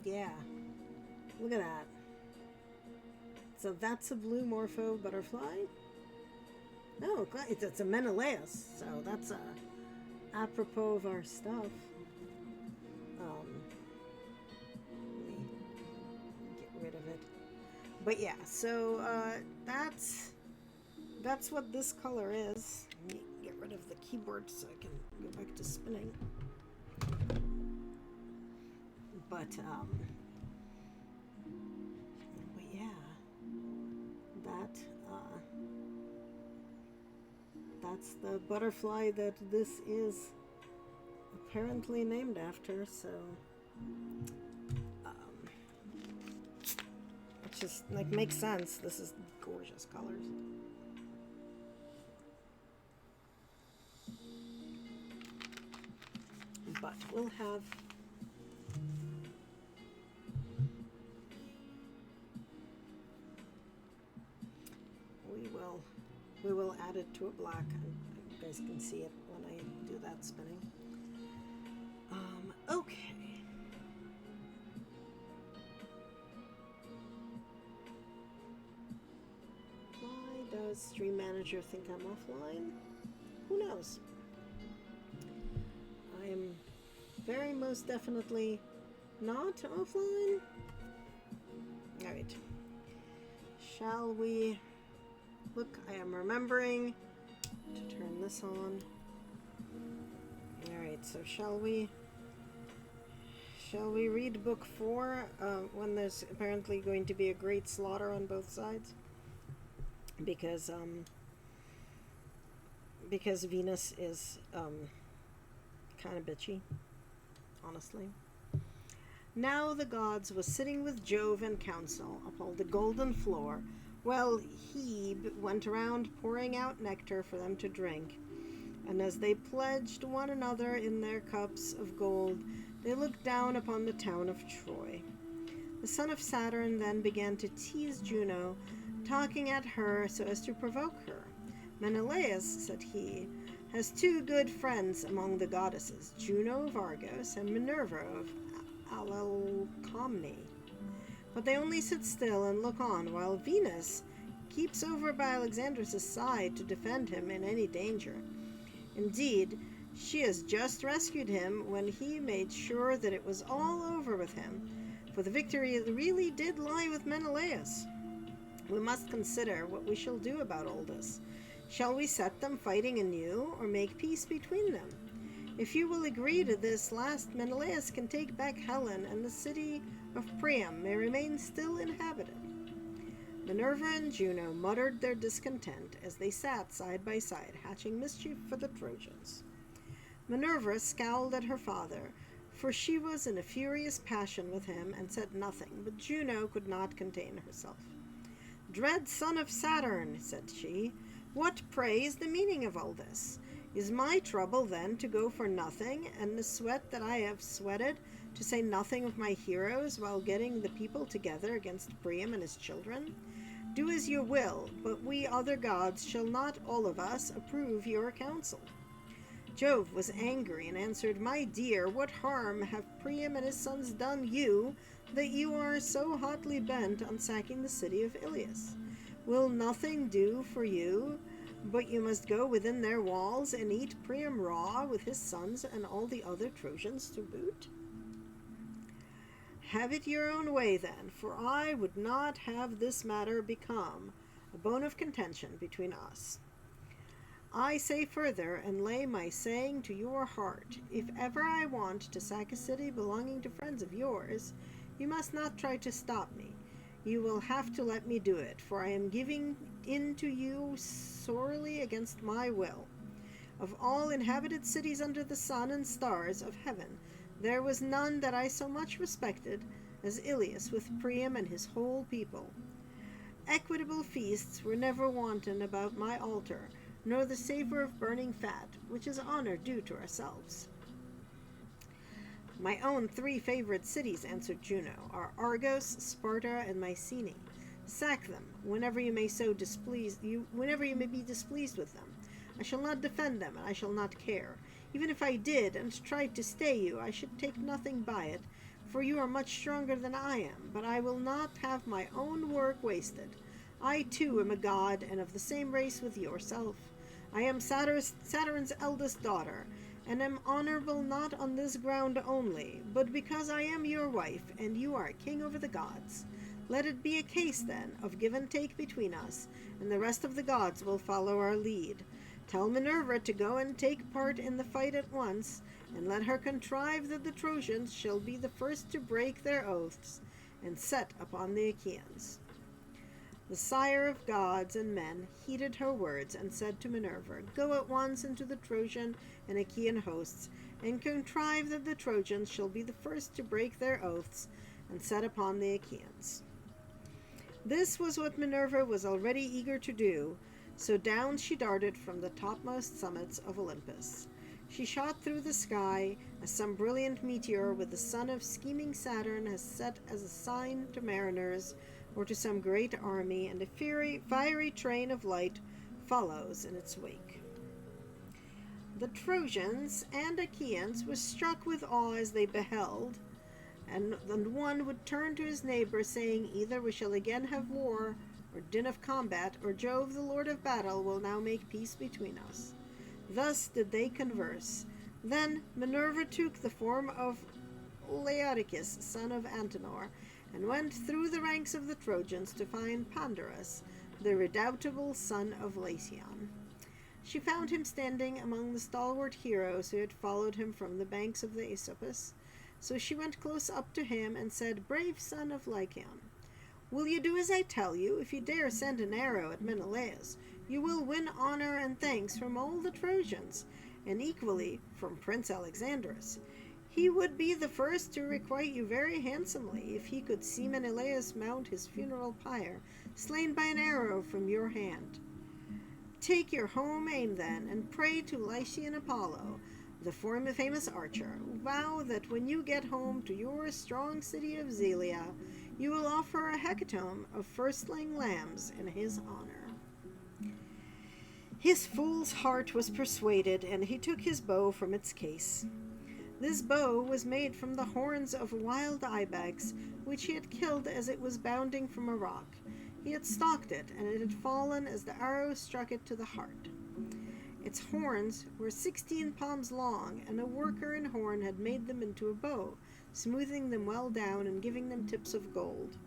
yeah, look at that. So that's a blue morpho butterfly. No, it's a Menelaus, so that's apropos of our stuff. Let me get rid of it. But yeah, so that's what this color is. Let me get rid of the keyboard so I can go back to spinning. But yeah, that's the butterfly that this is apparently named after. So it just like makes sense. This is gorgeous colors. But we'll have we will add it to a black. You guys can see it when I do that spinning. Okay. Why does Stream Manager think I'm offline? Who knows? I am very most definitely not offline. Alright. Shall we... Look, I am remembering to turn this on. Alright, so shall we read book 4 when there's apparently going to be a great slaughter on both sides? Because Venus is kind of bitchy, honestly. Now the gods was sitting with Jove in council upon the golden floor. Well, Hebe went around pouring out nectar for them to drink, and as they pledged one another in their cups of gold, they looked down upon the town of Troy. The son of Saturn then began to tease Juno, talking at her so as to provoke her. Menelaus, said he, has two good friends among the goddesses, Juno of Argos and Minerva of Alalcomene. But they only sit still and look on, while Venus keeps over by Alexandrus' side to defend him in any danger. Indeed, she has just rescued him when he made sure that it was all over with him, for the victory really did lie with Menelaus. We must consider what we shall do about all this. Shall we set them fighting anew, or make peace between them? If you will agree to this last, Menelaus can take back Helen, and the city of Priam may remain still inhabited. Minerva and Juno muttered their discontent as they sat side by side, hatching mischief for the Trojans. Minerva scowled at her father, for she was in a furious passion with him, and said nothing, but Juno could not contain herself. "Dread son of Saturn," said she, "what, pray, is the meaning of all this? Is my trouble, then, to go for nothing, and the sweat that I have sweated, to say nothing of my heroes, while getting the people together against Priam and his children? Do as you will, but we other gods shall not all of us approve your counsel." Jove was angry and answered, "My dear, what harm have Priam and his sons done you, that you are so hotly bent on sacking the city of Iliad? Will nothing do for you But you must go within their walls and eat Priam raw with his sons and all the other Trojans to boot? Have it your own way then, for I would not have this matter become a bone of contention between us. I say further, and lay my saying to your heart, if ever I want to sack a city belonging to friends of yours, you must not try to stop me. You will have to let me do it, for I am giving in to you sorely against my will. Of all inhabited cities under the sun and stars of heaven, there was none that I so much respected as Ilias with Priam and his whole people. Equitable feasts were never wanton about my altar, nor the savor of burning fat, which is honor due to ourselves. My own 3 favorite cities, answered Juno, are Argos, Sparta, and Mycenae. Sack them whenever you may be displeased with them. I shall not defend them, and I shall not care. Even if I did, and tried to stay you, I should take nothing by it, for you are much stronger than I am, but I will not have my own work wasted. I too am a god, and of the same race with yourself. I am Saturn's eldest daughter, and am honorable not on this ground only, but because I am your wife, and you are king over the gods. Let it be a case, then, of give and take between us, and the rest of the gods will follow our lead. Tell Minerva to go and take part in the fight at once, and let her contrive that the Trojans shall be the first to break their oaths, and set upon the Achaeans. The sire of gods and men heeded her words, and said to Minerva, Go at once into the Trojan and Achaean hosts, and contrive that the Trojans shall be the first to break their oaths, and set upon the Achaeans. This was what Minerva was already eager to do, so down she darted from the topmost summits of Olympus. She shot through the sky as some brilliant meteor with the son of scheming Saturn has set as a sign to mariners, or to some great army, and a fiery train of light follows in its wake. The Trojans and Achaeans were struck with awe as they beheld, and one would turn to his neighbor, saying, Either we shall again have war, or din of combat, or Jove the Lord of battle will now make peace between us. Thus did they converse. Then Minerva took the form of Laodocus, son of Antenor, and went through the ranks of the Trojans to find Pandarus, the redoubtable son of Laceon. She found him standing among the stalwart heroes who had followed him from the banks of the Aesopus. So she went close up to him and said, Brave son of Lycaon, will you do as I tell you? If you dare send an arrow at Menelaus, you will win honor and thanks from all the Trojans, and equally from Prince Alexandrus. He would be the first to requite you very handsomely if he could see Menelaus mount his funeral pyre, slain by an arrow from your hand. Take your home aim then, and pray to Lycian Apollo, the famous archer. Vow that when you get home to your strong city of Zelia, you will offer a hecatomb of firstling lambs in his honor. His fool's heart was persuaded, and he took his bow from its case. This bow was made from the horns of a wild ibex, which he had killed as it was bounding from a rock. He had stalked it, and it had fallen as the arrow struck it to the heart. Its horns were 16 palms long, and a worker in horn had made them into a bow, smoothing them well down and giving them tips of gold.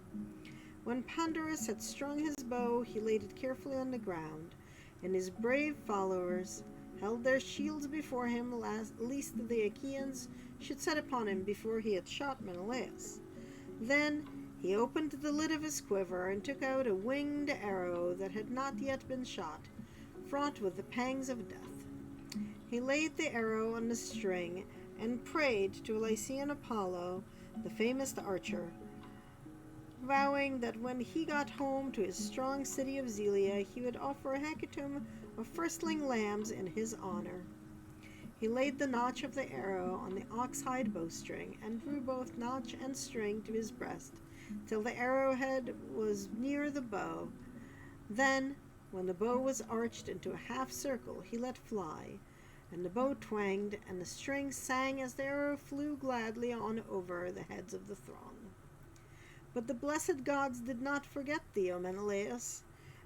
When Pandarus had strung his bow, he laid it carefully on the ground, and his brave followers held their shields before him, lest the Achaeans should set upon him before he had shot Menelaus. Then he opened the lid of his quiver and took out a winged arrow that had not yet been shot, fraught with the pangs of death. He laid the arrow on a string and prayed to Lycian Apollo, the famous archer, vowing that when he got home to his strong city of Zelia, he would offer a hecatomb of firstling lambs in his honor. He laid the notch of the arrow on the ox-hide bowstring, and drew both notch and string to his breast, till the arrowhead was near the bow. Then, when the bow was arched into a half circle, he let fly, and the bow twanged, and the string sang as the arrow flew gladly on over the heads of the throng. But the blessed gods did not forget thee, O Menelaus,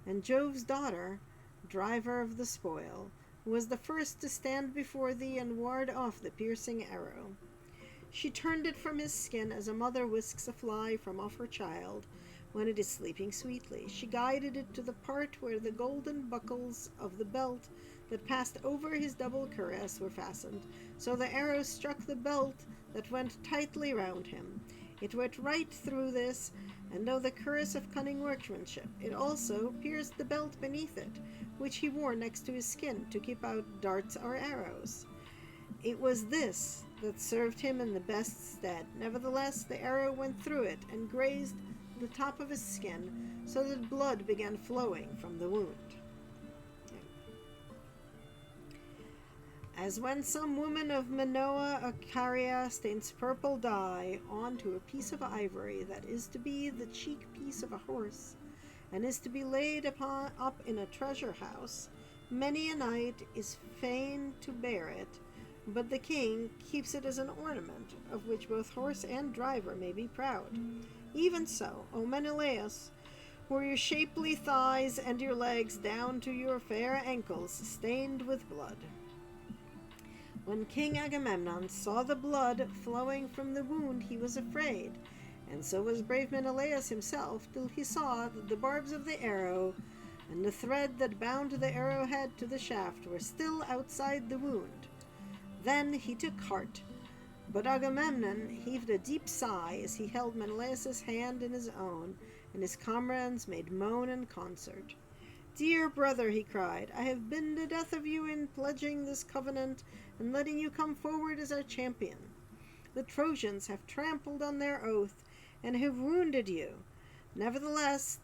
and Jove's daughter driver of the spoil, who was the first to stand before thee and ward off the piercing arrow. She turned it from his skin as a mother whisks a fly from off her child when it is sleeping sweetly. She guided it to the part where the golden buckles of the belt that passed over his double cuirass were fastened, so the arrow struck the belt that went tightly round him. It went right through this, and though the cuirass of cunning workmanship, it also pierced the belt beneath it, which he wore next to his skin to keep out darts or arrows. It was this that served him in the best stead. Nevertheless, the arrow went through it and grazed the top of his skin, so that blood began flowing from the wound. As when some woman of Manoa Acaria stains purple dye onto a piece of ivory that is to be the cheek piece of a horse, and is to be laid up in a treasure house, many a knight is fain to bear it, but the king keeps it as an ornament, of which both horse and driver may be proud. Even so, O Menelaus, were your shapely thighs and your legs down to your fair ankles stained with blood. When King Agamemnon saw the blood flowing from the wound, he was afraid, and so was brave Menelaus himself, till he saw that the barbs of the arrow and the thread that bound the arrowhead to the shaft were still outside the wound. Then he took heart, but Agamemnon heaved a deep sigh as he held Menelaus's hand in his own, and his comrades made moan in concert. "Dear brother," he cried, "I have been the death of you in pledging this covenant and letting you come forward as our champion. The Trojans have trampled on their oath and have wounded you. Nevertheless,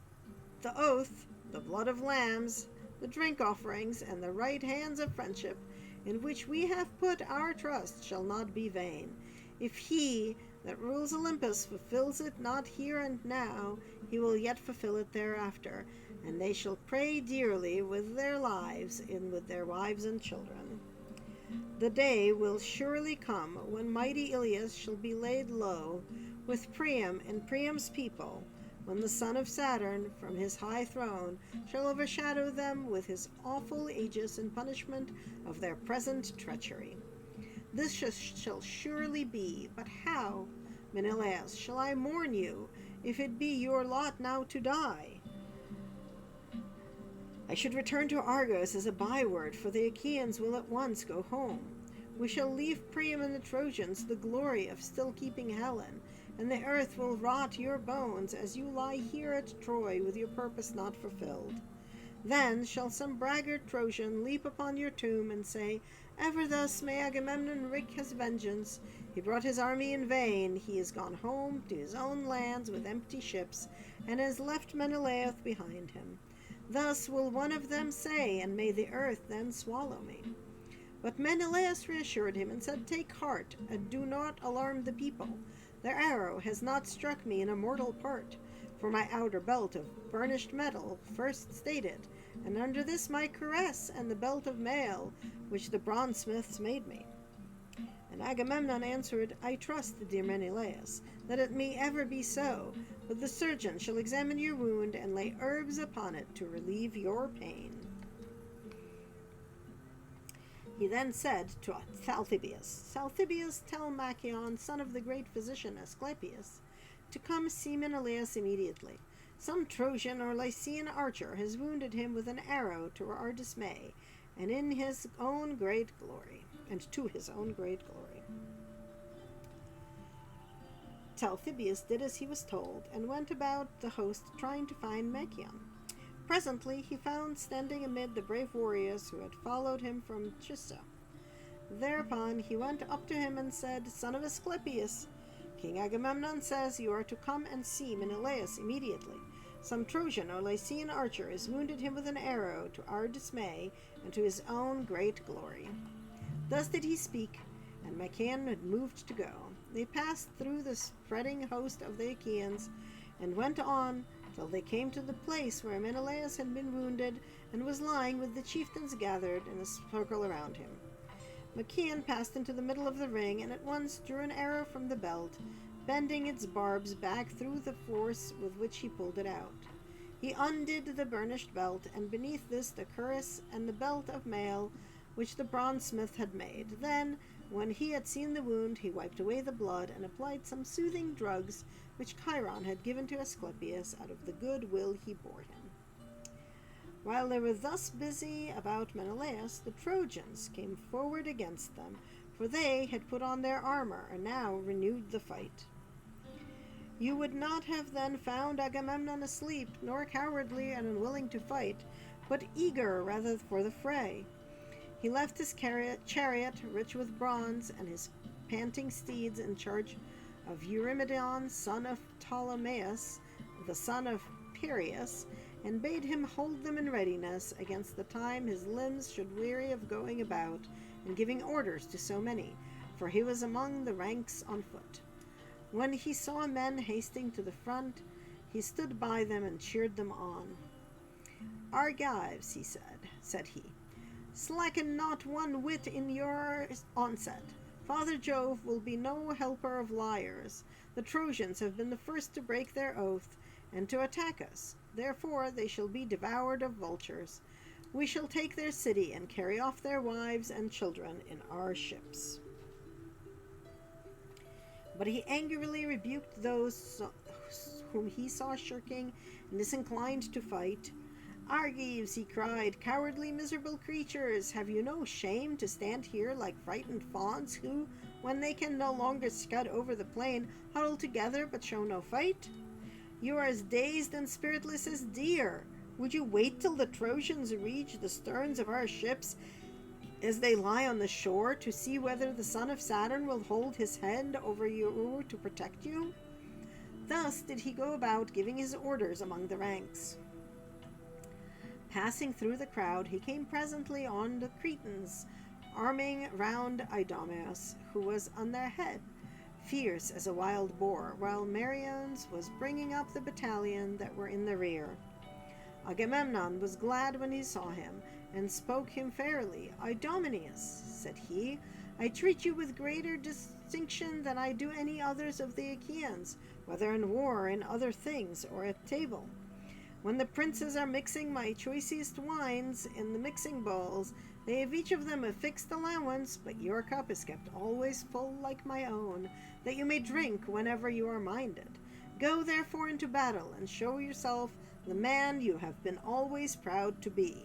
the oath, the blood of lambs, the drink offerings, and the right hands of friendship, in which we have put our trust, shall not be vain. If he that rules Olympus fulfills it not here and now, he will yet fulfill it thereafter, and they shall pray dearly with their lives and with their wives and children. The day will surely come when mighty Iliad shall be laid low with Priam and Priam's people, when the son of Saturn from his high throne shall overshadow them with his awful aegis in punishment of their present treachery. This shall surely be, but how, Menelaus, shall I mourn you, if it be your lot now to die? I should return to Argos as a byword, for the Achaeans will at once go home. We shall leave Priam and the Trojans the glory of still keeping Helen, and the earth will rot your bones as you lie here at Troy with your purpose not fulfilled. Then shall some braggart Trojan leap upon your tomb and say, 'Ever thus may Agamemnon wreak his vengeance. He brought his army in vain. He is gone home to his own lands with empty ships, and has left Menelaus behind him.' Thus will one of them say, and may the earth then swallow me." But Menelaus reassured him and said, "Take heart, and do not alarm the people. Their arrow has not struck me in a mortal part, for my outer belt of burnished metal first stayed it, and under this my cuirass and the belt of mail which the bronzesmiths made me." And Agamemnon answered, "I trust, dear Menelaus, that it may ever be so, but the surgeon shall examine your wound and lay herbs upon it to relieve your pain." He then said to Talthybius, "Talthybius, tell Machaon, son of the great physician Asclepius, to come see Menelaus immediately. Some Trojan or Lycian archer has wounded him with an arrow to our dismay, and in his own great glory, and to his own great glory." Talthybius did as he was told, and went about the host trying to find Machaon. Presently he found standing amid the brave warriors who had followed him from Chissa. Thereupon he went up to him and said, "Son of Asclepius, King Agamemnon says you are to come and see Menelaus immediately. Some Trojan or Lycian archer has wounded him with an arrow to our dismay and to his own great glory." Thus did he speak, and Machaon had moved to go. They passed through the spreading host of the Achaeans, and went on till they came to the place where Menelaus had been wounded, and was lying with the chieftains gathered in a circle around him. Machaon passed into the middle of the ring, and at once drew an arrow from the belt, bending its barbs back through the force with which he pulled it out. He undid the burnished belt, and beneath this the cuirass and the belt of mail which the bronze-smith had made. Then, when he had seen the wound, he wiped away the blood and applied some soothing drugs which Chiron had given to Asclepius out of the good will he bore him. While they were thus busy about Menelaus, the Trojans came forward against them, for they had put on their armor and now renewed the fight. You would not have then found Agamemnon asleep, nor cowardly and unwilling to fight, but eager rather for the fray. He left his chariot rich with bronze, and his panting steeds in charge of Eurymedon, son of Ptolemaeus, the son of Piraeus, and bade him hold them in readiness against the time his limbs should weary of going about and giving orders to so many, for he was among the ranks on foot. When he saw men hasting to the front, he stood by them and cheered them on. Argives, said he, slacken not one whit in your onset. Father Jove will be no helper of liars. The Trojans have been the first to break their oath and to attack us. Therefore they shall be devoured of vultures. We shall take their city and carry off their wives and children in our ships. But he angrily rebuked those whom he saw shirking and disinclined to fight. Argives, he cried, cowardly, miserable creatures, have you no shame to stand here like frightened fawns who, when they can no longer scud over the plain, huddle together but show no fight? You are as dazed and spiritless as deer. Would you wait till the Trojans reach the sterns of our ships as they lie on the shore to see whether the son of Saturn will hold his hand over you to protect you? Thus did he go about giving his orders among the ranks. Passing through the crowd, he came presently on the Cretans, arming round Idomeneus, who was on their head, fierce as a wild boar, while Meriones was bringing up the battalion that were in the rear. Agamemnon was glad when he saw him, and spoke him fairly. Idomeneus, said he, I treat you with greater distinction than I do any others of the Achaeans, whether in war or in other things, or at table. When the princes are mixing my choicest wines in the mixing bowls, they have each of them a fixed allowance, but your cup is kept always full like my own, that you may drink whenever you are minded. Go therefore into battle, and show yourself the man you have been always proud to be.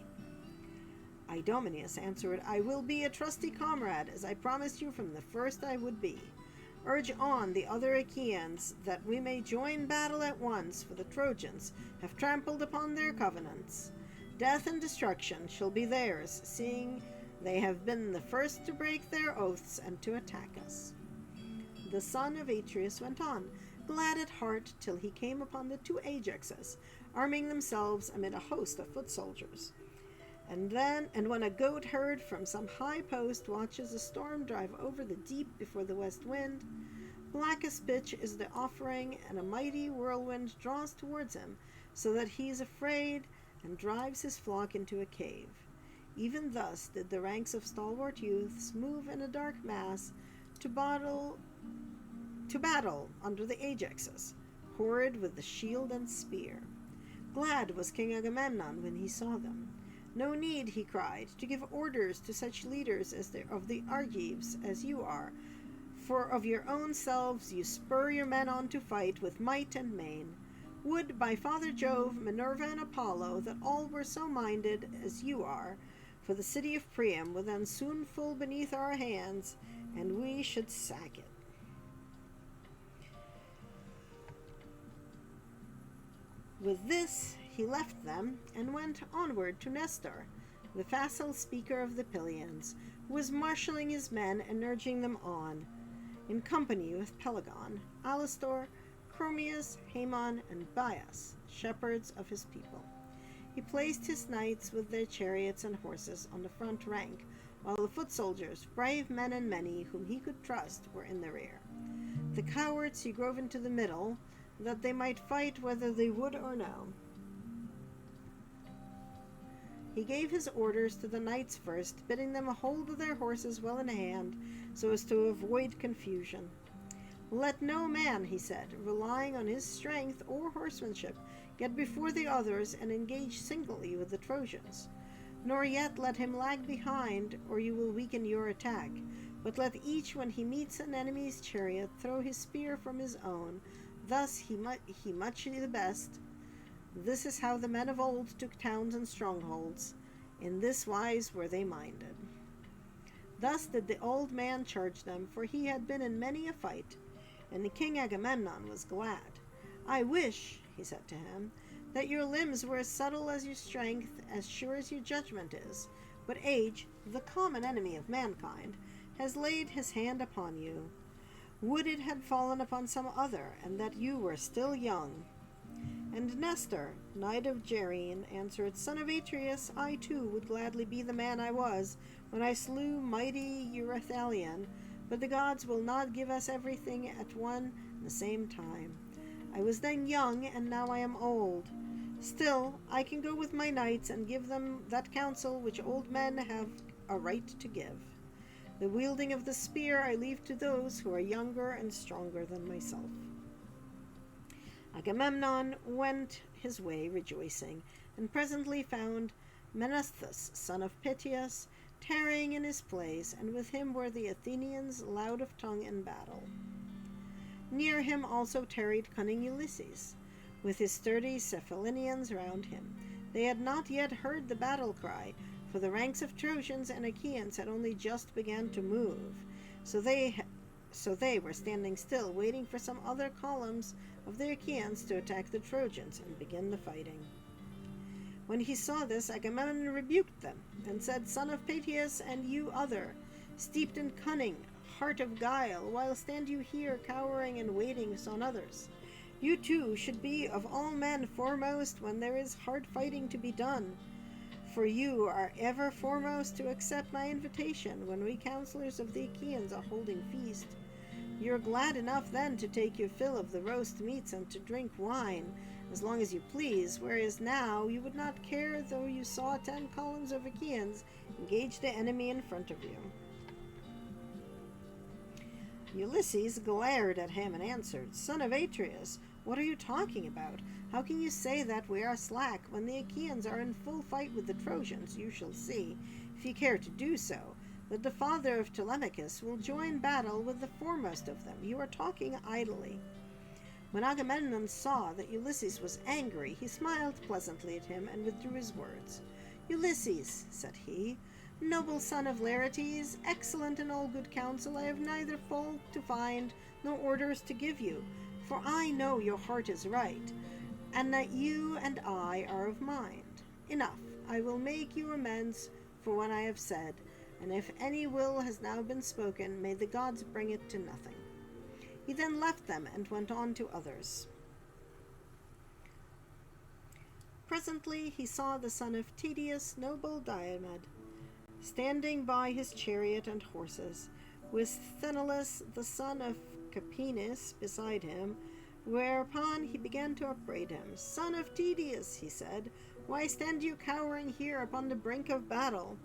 Idomeneus answered, I will be a trusty comrade, as I promised you from the first I would be. Urge on the other Achaeans, that we may join battle at once, for the Trojans have trampled upon their covenants. Death and destruction shall be theirs, seeing they have been the first to break their oaths and to attack us. The son of Atreus went on, glad at heart, till he came upon the two Ajaxes, arming themselves amid a host of foot soldiers. And when a goat herd from some high post watches a storm drive over the deep before the west wind, black as pitch is the offering, and a mighty whirlwind draws towards him, so that he is afraid and drives his flock into a cave. Even thus did the ranks of stalwart youths move in a dark mass to battle under the Ajaxes, horrid with the shield and spear. Glad was King Agamemnon when he saw them. No need, he cried, to give orders to such leaders of the Argives as you are, for of your own selves you spur your men on to fight with might and main. Would, by Father Jove, Minerva, and Apollo, that all were so minded as you are, for the city of Priam would then soon fall beneath our hands, and we should sack it. With this he left them, and went onward to Nestor, the facile speaker of the Pylians, who was marshalling his men and urging them on, in company with Pelagon, Alastor, Chromius, Haemon, and Bias, shepherds of his people. He placed his knights with their chariots and horses on the front rank, while the foot soldiers, brave men and many, whom he could trust, were in the rear. The cowards he drove into the middle, that they might fight whether they would or no. He gave his orders to the knights first, bidding them hold their horses well in hand, so as to avoid confusion. Let no man, he said, relying on his strength or horsemanship, Get before the others and engage singly with the Trojans. Nor yet let him lag behind, or you will weaken your attack. But let each, when he meets an enemy's chariot, throw his spear from his own. Thus he much the best. This is how the men of old took towns and strongholds. In this wise were they minded. Thus did the old man charge them, for he had been in many a fight. And the King Agamemnon was glad. I wish, he said to him, that your limbs were as subtle as your strength, as sure as your judgment is. But age, the common enemy of mankind, has laid his hand upon you. Would it had fallen upon some other, and that you were still young. And Nestor, knight of Gerene, answered, Son of Atreus, I too would gladly be the man I was when I slew mighty Eurythalion, but the gods will not give us everything at one and the same time. I was then young, and now I am old. Still, I can go with my knights and give them that counsel which old men have a right to give. The wielding of the spear I leave to those who are younger and stronger than myself. Agamemnon went his way rejoicing, and presently found Menesthes, son of Piteus, tarrying in his place, and with him were the Athenians, loud of tongue in battle. Near him also tarried cunning Ulysses, with his sturdy Cephallenians round him. They had not yet heard the battle cry, for the ranks of Trojans and Achaeans had only just begun to move, so they were standing still, waiting for some other columns of the Achaeans to attack the Trojans and begin the fighting. When he saw this, Agamemnon rebuked them, and said, Son of Piteus, and you other, steeped in cunning, heart of guile, while stand you here cowering and waiting on others? You too should be of all men foremost when there is hard fighting to be done. For you are ever foremost to accept my invitation when we counselors of the Achaeans are holding feast. You are glad enough then to take your fill of the roast meats and to drink wine, as long as you please, whereas now you would not care though you saw 10 columns of Achaeans engage the enemy in front of you. Ulysses glared at him and answered, Son of Atreus, what are you talking about? How can you say that we are slack when the Achaeans are in full fight with the Trojans? You shall see, if you care to do so, that the father of Telemachus will join battle with the foremost of them. You are talking idly. When Agamemnon saw that Ulysses was angry, he smiled pleasantly at him and withdrew his words. Ulysses, said he, noble son of Laertes, excellent in all good counsel, I have neither fault to find nor orders to give you, for I know your heart is right, and that you and I are of mind. Enough, I will make you amends for what I have said, and if any will has now been spoken, may the gods bring it to nothing. He then left them and went on to others. Presently he saw the son of Tydeus, noble Diomed, standing by his chariot and horses, with Sthenelus the son of Capenus beside him, whereupon he began to upbraid him. Son of Tydeus, he said, why stand you cowering here upon the brink of battle?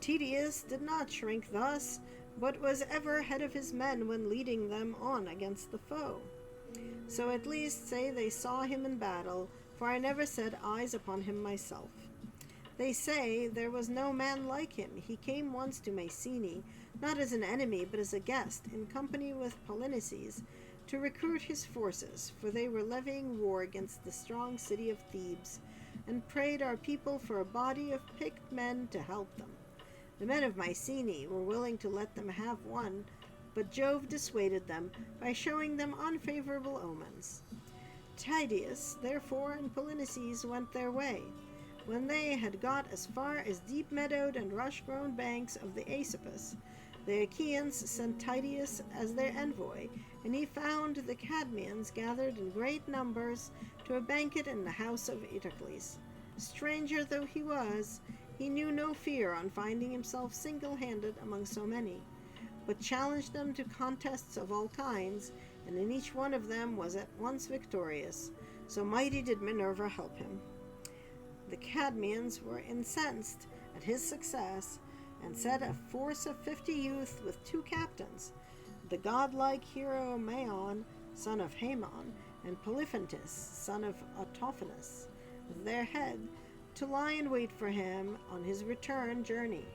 Tydeus did not shrink thus, but was ever head of his men when leading them on against the foe. So at least say they saw him in battle, for I never set eyes upon him myself. They say there was no man like him. He came once to Mycenae, not as an enemy, but as a guest, in company with Polynices, to recruit his forces, for they were levying war against the strong city of Thebes, and prayed our people for a body of picked men to help them. The men of Mycenae were willing to let them have one, but Jove dissuaded them by showing them unfavorable omens. Tydeus, therefore, and Polynices went their way. When they had got as far as deep-meadowed and rush-grown banks of the Aesopus, the Achaeans sent Tydeus as their envoy, and he found the Cadmeans gathered in great numbers to a banquet in the house of Eteocles. Stranger though he was, he knew no fear on finding himself single-handed among so many, but challenged them to contests of all kinds, and in each one of them was at once victorious. So mighty did Minerva help him. The Cadmeans were incensed at his success, and set a force of 50 youth with 2 captains, the godlike hero Maon, son of Haemon, and Polyphontus, son of Autophonus, as their head, to lie in wait for him on his return journey.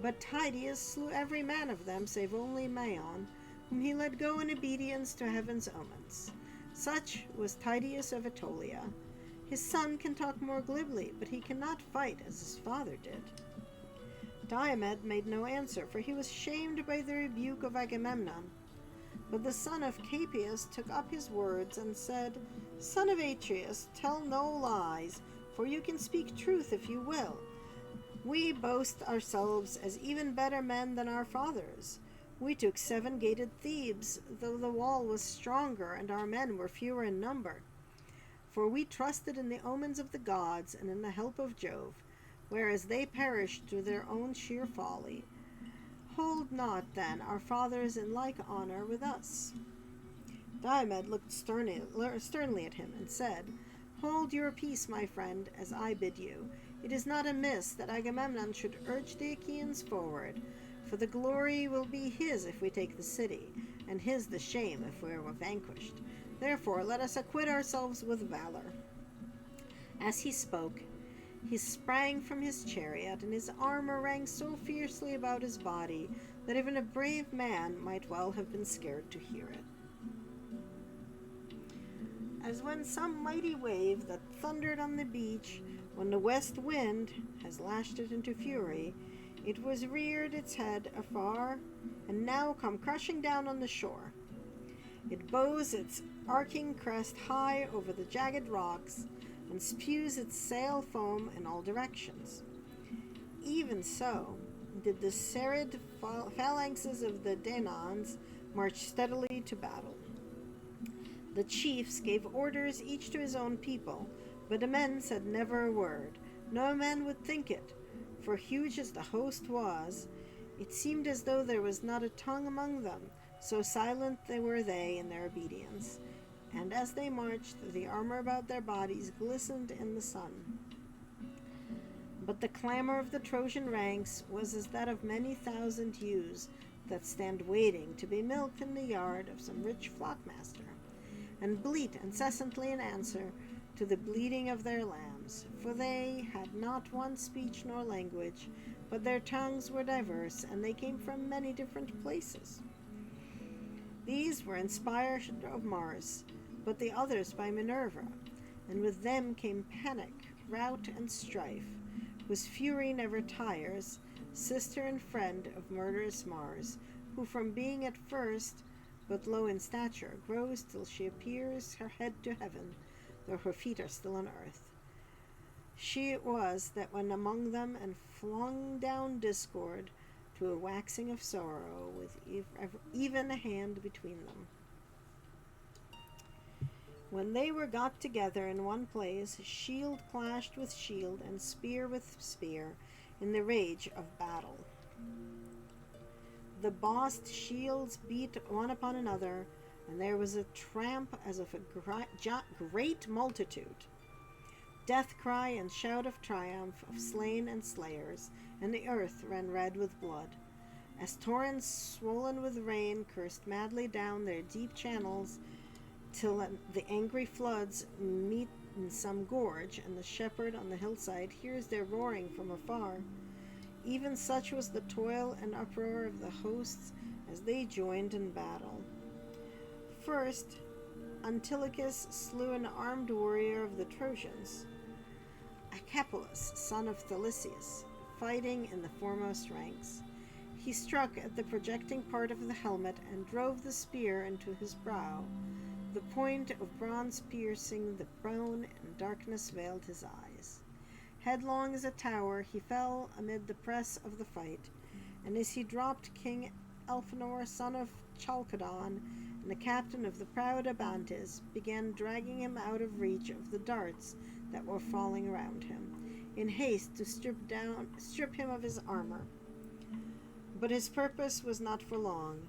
But Tydeus slew every man of them save only Maon, whom he let go in obedience to heaven's omens. Such was Tydeus of Aetolia. His son can talk more glibly, but he cannot fight as his father did. Diomed made no answer, for he was shamed by the rebuke of Agamemnon. But the son of Capius took up his words and said, Son of Atreus, tell no lies, for you can speak truth if you will. We boast ourselves as even better men than our fathers. We took 7-gated Thebes, though the wall was stronger and our men were fewer in number. For we trusted in the omens of the gods and in the help of Jove, whereas they perished through their own sheer folly. Hold not, then, our fathers in like honor with us. Diomed looked sternly at him and said, Hold your peace, my friend, as I bid you. It is not amiss that Agamemnon should urge the Achaeans forward, for the glory will be his if we take the city, and his the shame if we are vanquished. Therefore let us acquit ourselves with valor. As he spoke, he sprang from his chariot, and his armor rang so fiercely about his body that even a brave man might well have been scared to hear it. As when some mighty wave that thundered on the beach, when the west wind has lashed it into fury, it was reared its head afar, and now come crushing down on the shore. It bows its arcing crest high over the jagged rocks, and spews its sail foam in all directions. Even so did the serried phalanxes of the Danaans march steadily to battle. The chiefs gave orders each to his own people, but the men said never a word. No man would think it, for huge as the host was, it seemed as though there was not a tongue among them, so silent were they in their obedience. And as they marched, the armor about their bodies glistened in the sun. But the clamor of the Trojan ranks was as that of many thousand ewes that stand waiting to be milked in the yard of some rich flockmaster, and bleat incessantly in answer to the bleating of their lambs, for they had not one speech nor language, but their tongues were diverse, and they came from many different places. These were inspired of Mars, but the others by Minerva, and with them came Panic, Rout, and Strife, whose fury never tires, sister and friend of murderous Mars, who from being at first but low in stature grows till she appears her head to heaven, though her feet are still on earth. She it was that went among them and flung down discord to a waxing of sorrow, with even a hand between them. When they were got together in one place, shield clashed with shield, and spear with spear, in the rage of battle. The bossed shields beat one upon another, and there was a tramp as of a great multitude. Death cry and shout of triumph of slain and slayers, and the earth ran red with blood, as torrents swollen with rain coursed madly down their deep channels, till the angry floods meet in some gorge, and the shepherd on the hillside hears their roaring from afar. Even such was the toil and uproar of the hosts as they joined in battle. First, Antilochus slew an armed warrior of the Trojans, Acapolis, son of Thalicius, fighting in the foremost ranks. He struck at the projecting part of the helmet and drove the spear into his brow. The point of bronze piercing the bone, and darkness veiled his eyes. Headlong as a tower, he fell amid the press of the fight, and as he dropped, King Elphenor, son of Chalcodon, and the captain of the proud Abantes, began dragging him out of reach of the darts that were falling around him, in haste to strip him of his armor. But his purpose was not for long.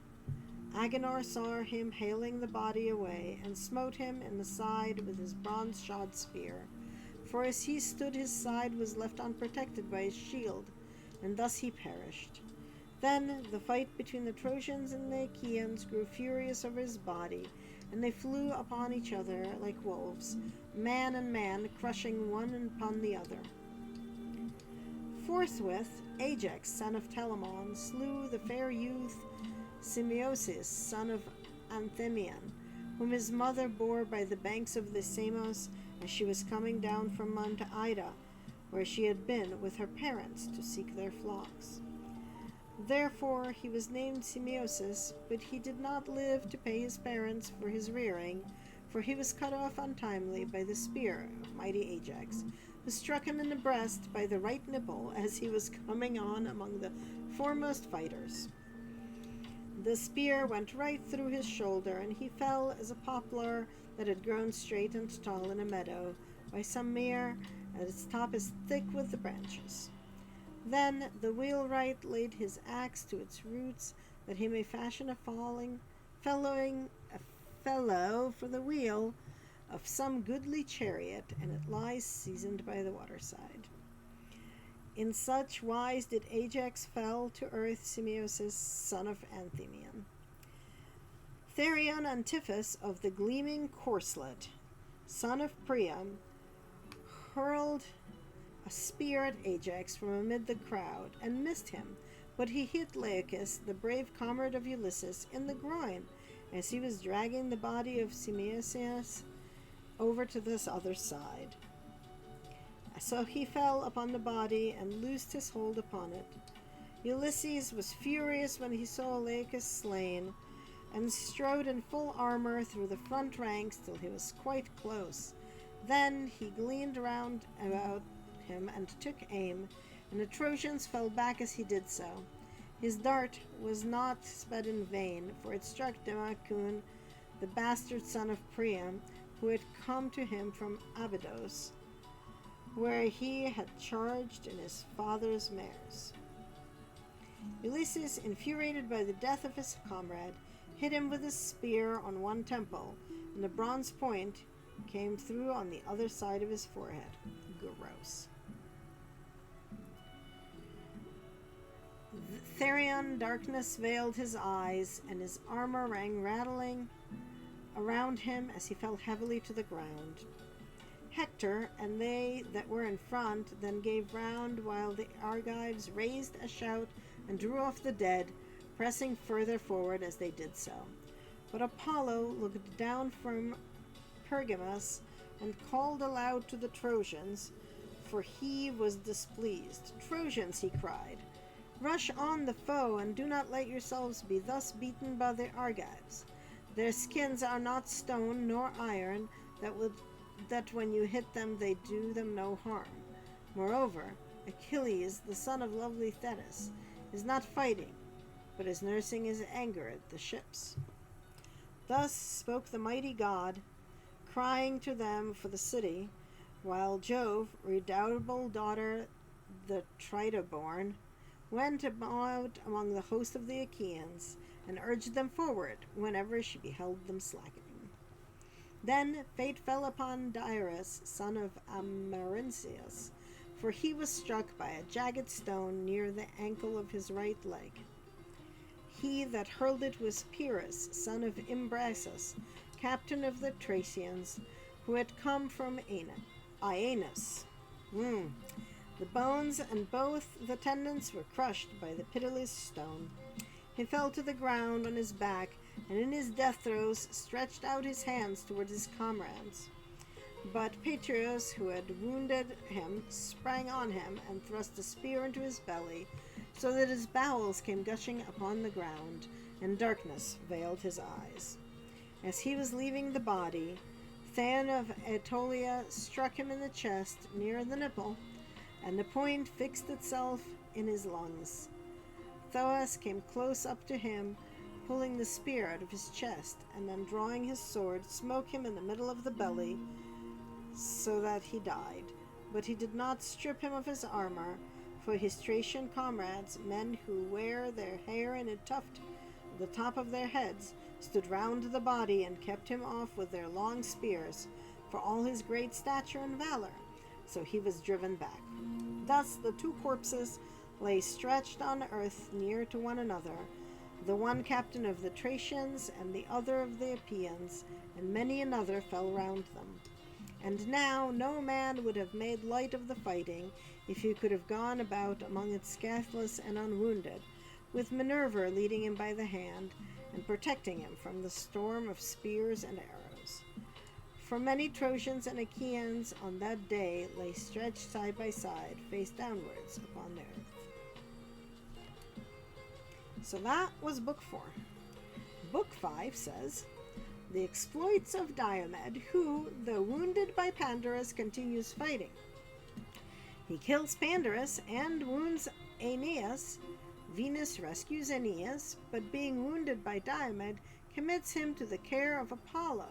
Agenor saw him haling the body away, and smote him in the side with his bronze-shod spear. For as he stood, his side was left unprotected by his shield, and thus he perished. Then the fight between the Trojans and the Achaeans grew furious over his body, and they flew upon each other like wolves, man and man, crushing one upon the other. Forthwith Ajax, son of Telamon, slew the fair youth Semiosis, son of Anthemion, whom his mother bore by the banks of the Samos as she was coming down from Mount Ida, where she had been with her parents to seek their flocks. Therefore he was named Semiosis, but he did not live to pay his parents for his rearing, for he was cut off untimely by the spear of mighty Ajax, who struck him in the breast by the right nipple as he was coming on among the foremost fighters. The spear went right through his shoulder, and he fell as a poplar that had grown straight and tall in a meadow by some mere, and its top is thick with the branches. Then the wheelwright laid his axe to its roots, that he may fashion a fellow for the wheel of some goodly chariot, and it lies seasoned by the waterside. In such wise did Ajax fell to earth Semiosis, son of Anthemion. Therion Antiphus of the gleaming corslet, son of Priam, hurled a spear at Ajax from amid the crowd, and missed him, but he hit Laochus, the brave comrade of Ulysses, in the groin, as he was dragging the body of Semiosis over to this other side. So he fell upon the body and loosed his hold upon it. Ulysses was furious when he saw Laochus slain, and strode in full armor through the front ranks till he was quite close. Then he gleaned round about him and took aim, and the Trojans fell back as he did so. His dart was not sped in vain, for it struck Demacun, the bastard son of Priam, who had come to him from Abydos, where he had charged in his father's mares. Ulysses, infuriated by the death of his comrade, hit him with his spear on one temple, and the bronze point came through on the other side of his forehead. Gross. Therion darkness veiled his eyes, and his armor rang rattling around him as he fell heavily to the ground. Hector and they that were in front then gave round, while the Argives raised a shout and drew off the dead, pressing further forward as they did so. But Apollo looked down from Pergamus and called aloud to the Trojans, for he was displeased. "Trojans," he cried, "rush on the foe, and do not let yourselves be thus beaten by the Argives. Their skins are not stone nor iron, that when you hit them they do them no harm. Moreover, Achilles, the son of lovely Thetis, is not fighting, but is nursing his anger at the ships." Thus spoke the mighty god, crying to them for the city, while Jove, redoubtable daughter, the Tritoborn, went about among the host of the Achaeans, and urged them forward whenever she beheld them slackening. Then fate fell upon Dyrus, son of Amarynceus, for he was struck by a jagged stone near the ankle of his right leg. He that hurled it was Pyrrhus, son of Imbrasus, captain of the Thracians, who had come from Aenus. The bones and both the tendons were crushed by the pitiless stone. He fell to the ground on his back, and in his death throes stretched out his hands towards his comrades. But Patroclus, who had wounded him, sprang on him and thrust a spear into his belly, so that his bowels came gushing upon the ground, and darkness veiled his eyes. As he was leaving the body, Theon of Aetolia struck him in the chest near the nipple, and the point fixed itself in his lungs. Thoas came close up to him, pulling the spear out of his chest, and then drawing his sword, smote him in the middle of the belly, so that he died. But he did not strip him of his armor, for his Thracian comrades, men who wear their hair in a tuft at the top of their heads, stood round the body and kept him off with their long spears, for all his great stature and valor. So he was driven back. Thus the two corpses lay stretched on earth near to one another, The one captain of the Thracians, and the other of the Epeans, and many another fell round them. And now no man would have made light of the fighting, if he could have gone about among it scatheless and unwounded, with Minerva leading him by the hand, and protecting him from the storm of spears and arrows. For many Trojans and Achaeans on that day lay stretched side by side, face downwards upon the earth. So that was Book 4. Book 5 says, the exploits of Diomed, who, though wounded by Pandarus, continues fighting. He kills Pandarus and wounds Aeneas. Venus rescues Aeneas, but being wounded by Diomed, commits him to the care of Apollo,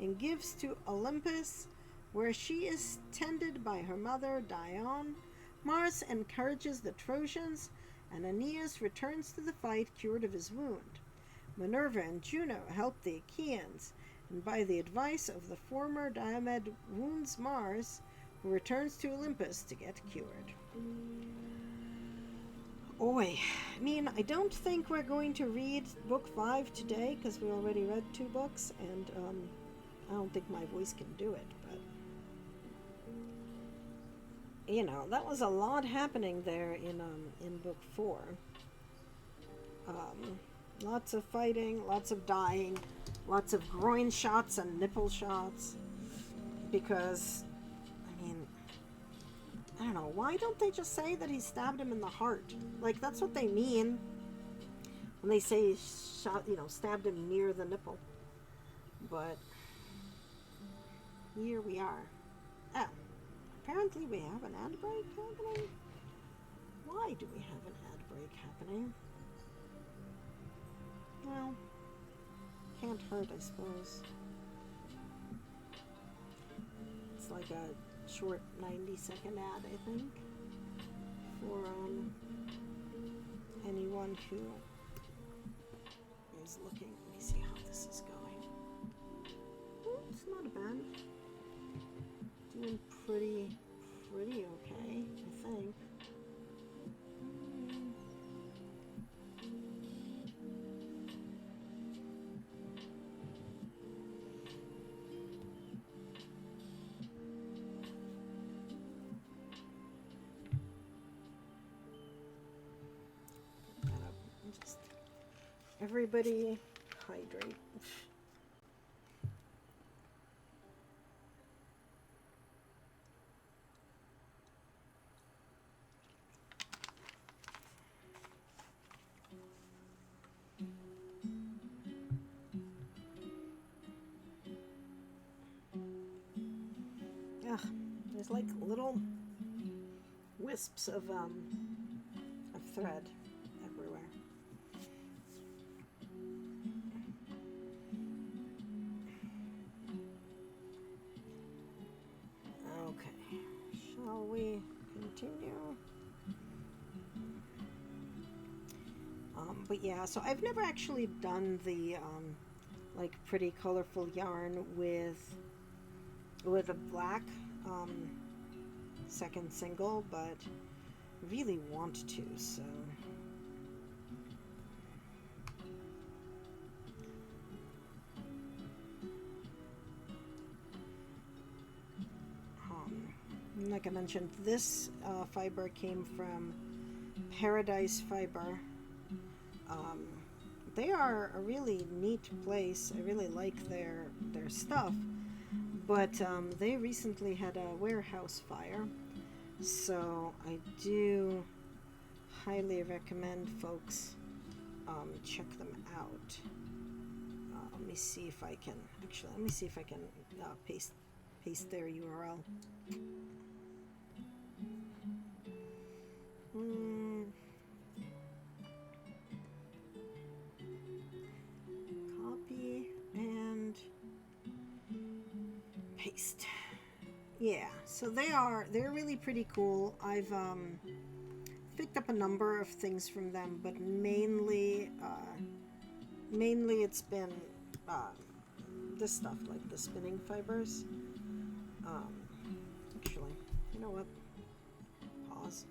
and gives to Olympus, where she is tended by her mother Dione. Mars encourages the Trojans, and Aeneas returns to the fight cured of his wound. Minerva and Juno help the Achaeans, and by the advice of the former, Diomed wounds Mars, who returns to Olympus to get cured. Oi, I mean, I don't think we're going to read Book 5 today, because we already read 2 books, and I don't think my voice can do it, but you know, that was a lot happening there in Book 4. Lots of fighting, lots of dying, lots of groin shots and nipple shots, because, I mean, I don't know, why don't they just say that he stabbed him in the heart? Like, that's what they mean when they say he shot, stabbed him near the nipple. But here we are. Oh, apparently we have an ad break happening. Why do we have an ad break happening? Well, can't hurt, I suppose. It's like a short 90-second ad, I think, for anyone who is looking. Let me see how this is going. Oh, it's not bad. Doing pretty okay, I think. Just everybody hydrate. There's like little wisps of thread everywhere. Okay, shall we continue? But yeah, so I've never actually done the like pretty colorful yarn with a black second single, but really want to, so like I mentioned, this fiber came from Paradise Fiber. They are a really neat place. I really like their stuff, but they recently had a warehouse fire, so I do highly recommend folks check them out. Let me see if I can paste their URL. Copy and paste. Yeah, so they're really pretty cool. I've picked up a number of things from them, but mainly it's been this stuff, like the spinning fibers. Actually, you know what? Pause.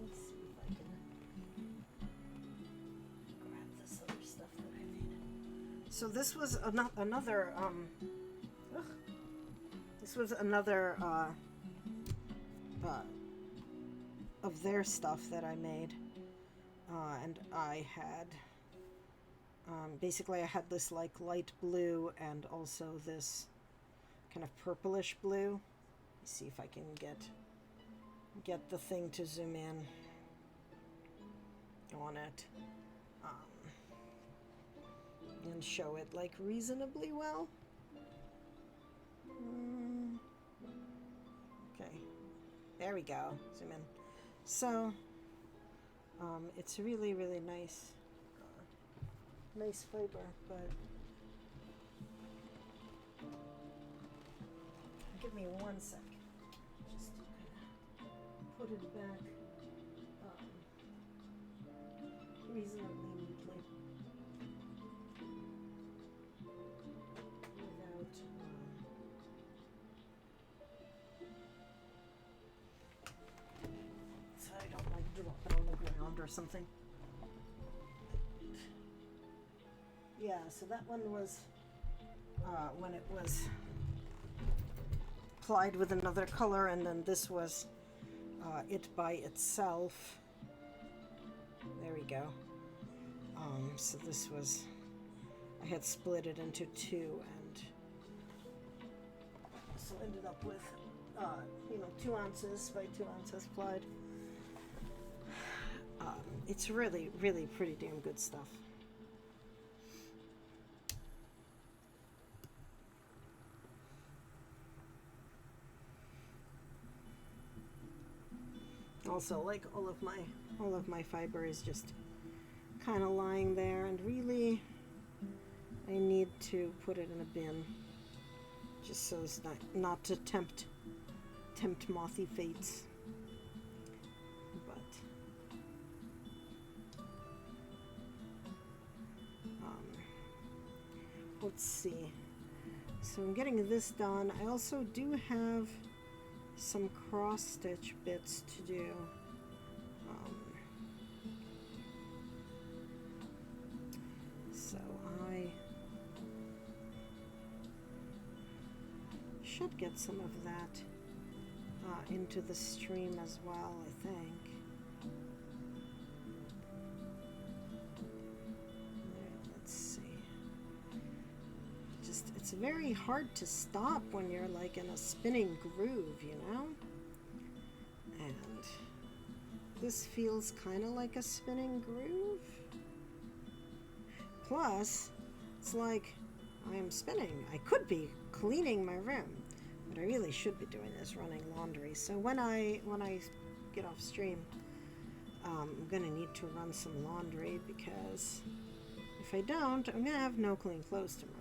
Let's see if I can So this was another this was another of their stuff that I made, and I had basically I had this like light blue and also this kind of purplish blue. Let me see if I can get the thing to zoom in on it and show it like reasonably well. Okay, there we go. Zoom in. So it's really, really nice, nice fiber. But give me 1 sec, just to kind of put it back reasonably neatly without so I don't like drop it on the ground or something. Yeah, so that one was when it was applied with another color, and then this was it by itself. There we go. So this was, I had split it into two, and so ended up with 2 ounces by 2 ounces applied. It's really, really pretty damn good stuff. Also, like all of my fiber is just kind of lying there, and really I need to put it in a bin just so as not to tempt mothy fates. But let's see. So I'm getting this done. I also do have some cross stitch bits to do. So I should get some of that into the stream as well, I think. Let's see. It's very hard to stop when you're like in a spinning groove, you know? And this feels kind of like a spinning groove. Plus, it's like I am spinning. I could be cleaning my room, but I really should be doing this, running laundry. So when I get off stream, I'm gonna need to run some laundry, because if I don't, I'm gonna have no clean clothes tomorrow.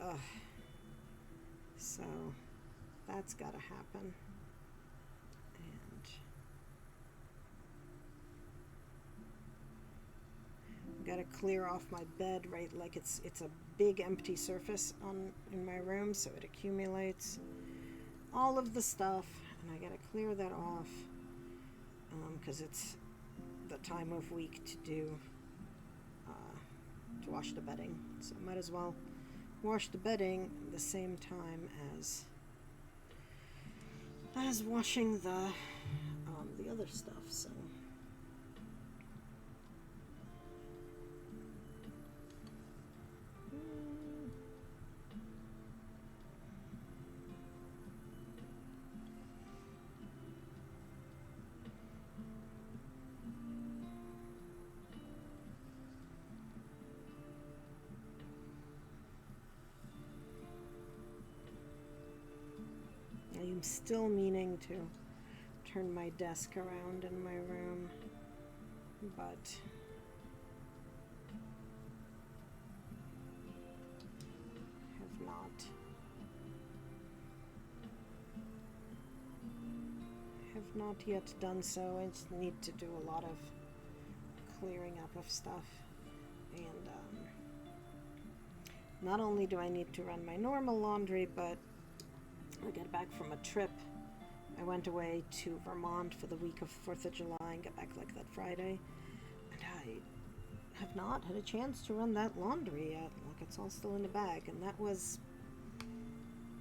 Ugh. So that's gotta happen. And I've gotta clear off my bed, right? Like it's a big empty surface in my room, so it accumulates all of the stuff, and I gotta clear that off because it's the time of week to wash the bedding. So might as well wash the bedding the same time as washing the other stuff. So I'm still meaning to turn my desk around in my room, but have not yet done so. I just need to do a lot of clearing up of stuff, and not only do I need to run my normal laundry, but I got back from a trip. I went away to Vermont for the week of 4th of July and got back like that Friday. And I have not had a chance to run that laundry yet. Look, it's all still in the bag, and that was, I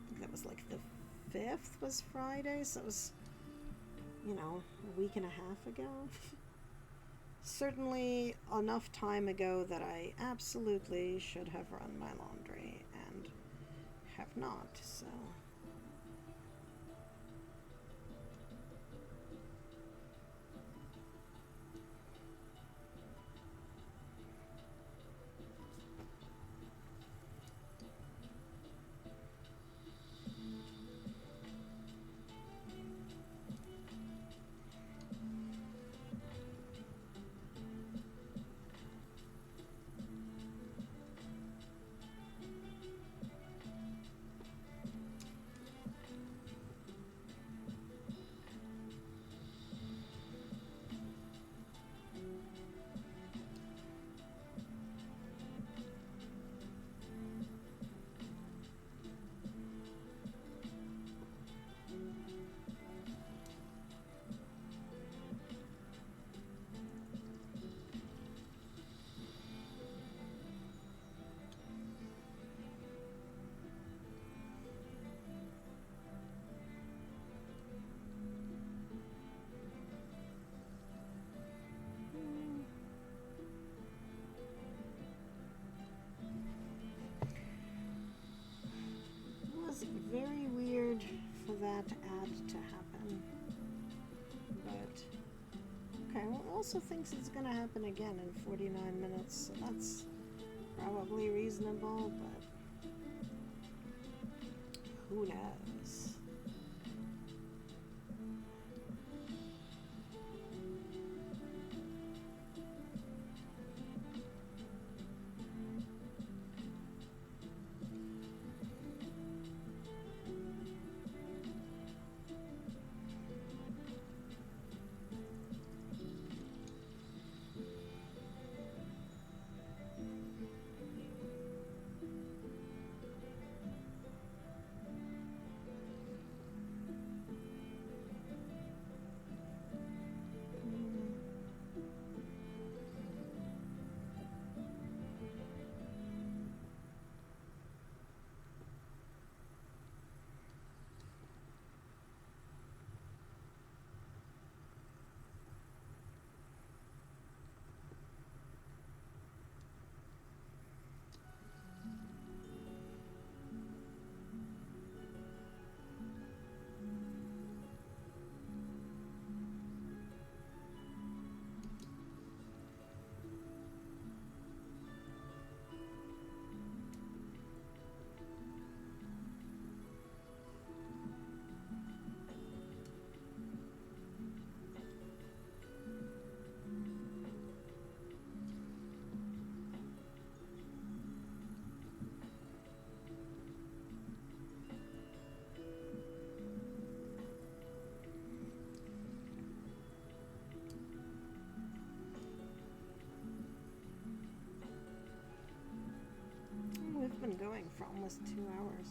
think that was like the 5th was Friday, so it was, a week and a half ago. Certainly enough time ago that I absolutely should have run my laundry, and have not, so... Very weird for that ad to happen, but okay. Well, it also thinks it's gonna happen again in 49 minutes, so that's probably reasonable, but who knows? We've been going for almost 2 hours.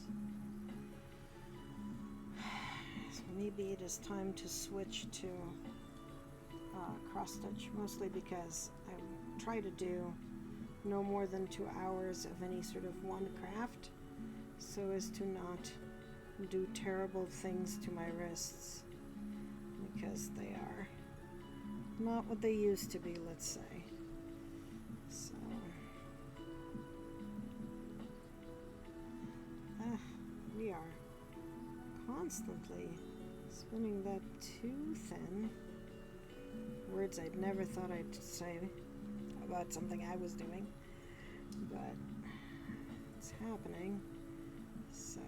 So maybe it is time to switch to cross stitch, mostly because I try to do no more than 2 hours of any sort of one craft, so as to not do terrible things to my wrists, because they are not what they used to be, let's say. So we are constantly spinning that too thin. Words I'd never thought I'd say about something I was doing, but it's happening. So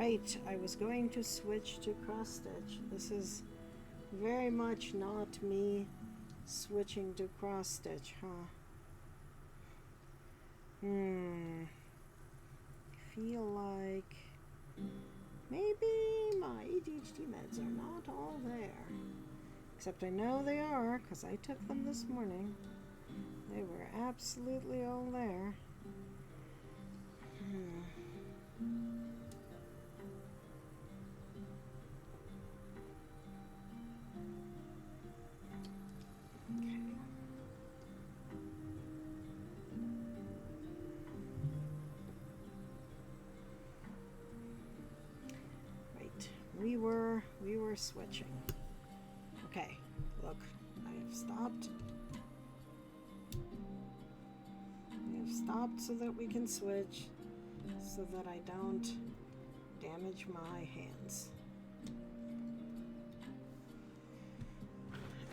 Right, I was going to switch to cross stitch. This is very much not me switching to cross stitch, huh? Feel like maybe my ADHD meds are not all there. Except I know they are, because I took them this morning. They were absolutely all there. Okay. Right. We were switching. Okay. Look, I have stopped. I have stopped so that we can switch, so that I don't damage my hands.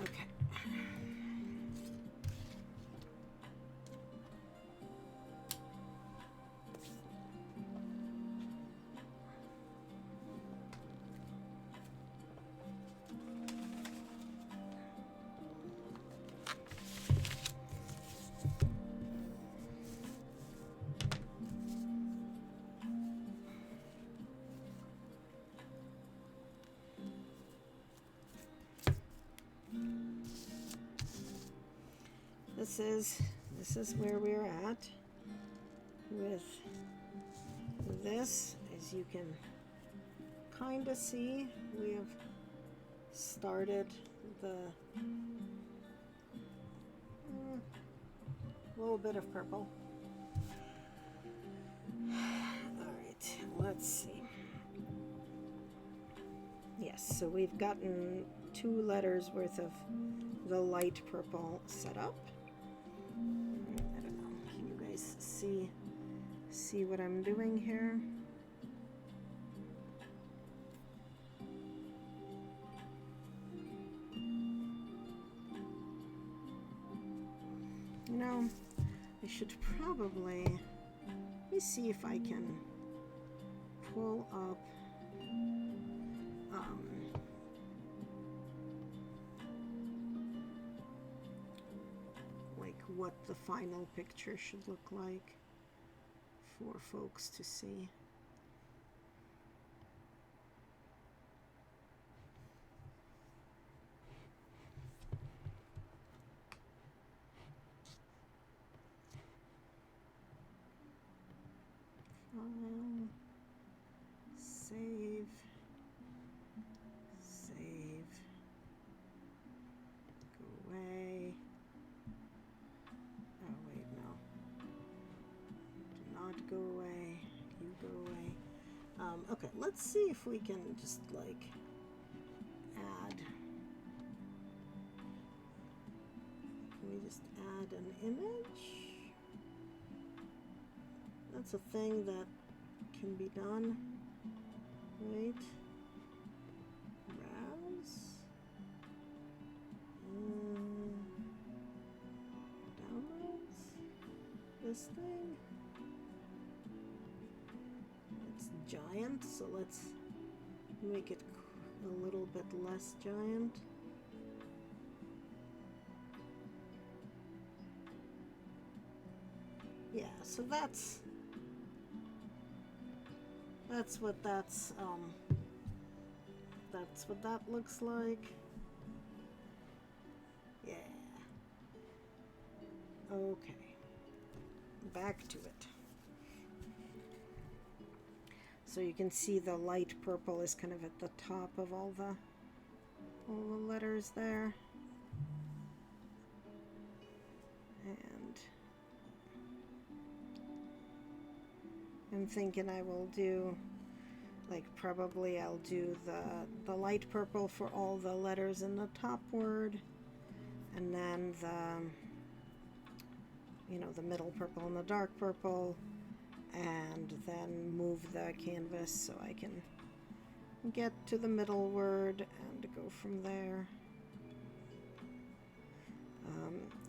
Okay. This is where we're at with this. As you can kind of see, we have started the little bit of purple. Alright, let's see. Yes, so we've gotten 2 letters worth of the light purple set up. I don't know, can you guys see what I'm doing here? You know, I should probably, let me see if I can pull up like what the final picture should look like for folks to see. File, save, go away. Oh wait, no. Do not go away. You go away. Okay, let's see if we can just like add. Can we just add an image? That's a thing that can be done. Wait. Browse. Downloads. This thing. It's giant, so let's make it a little bit less giant. Yeah, so that's what that looks like. Yeah. Okay. Back to it. So you can see the light purple is kind of at the top of all the letters there. And I'm thinking I will do, like, probably I'll do the light purple for all the letters in the top word, and then the middle purple and the dark purple, and then move the canvas so I can get to the middle word and go from there.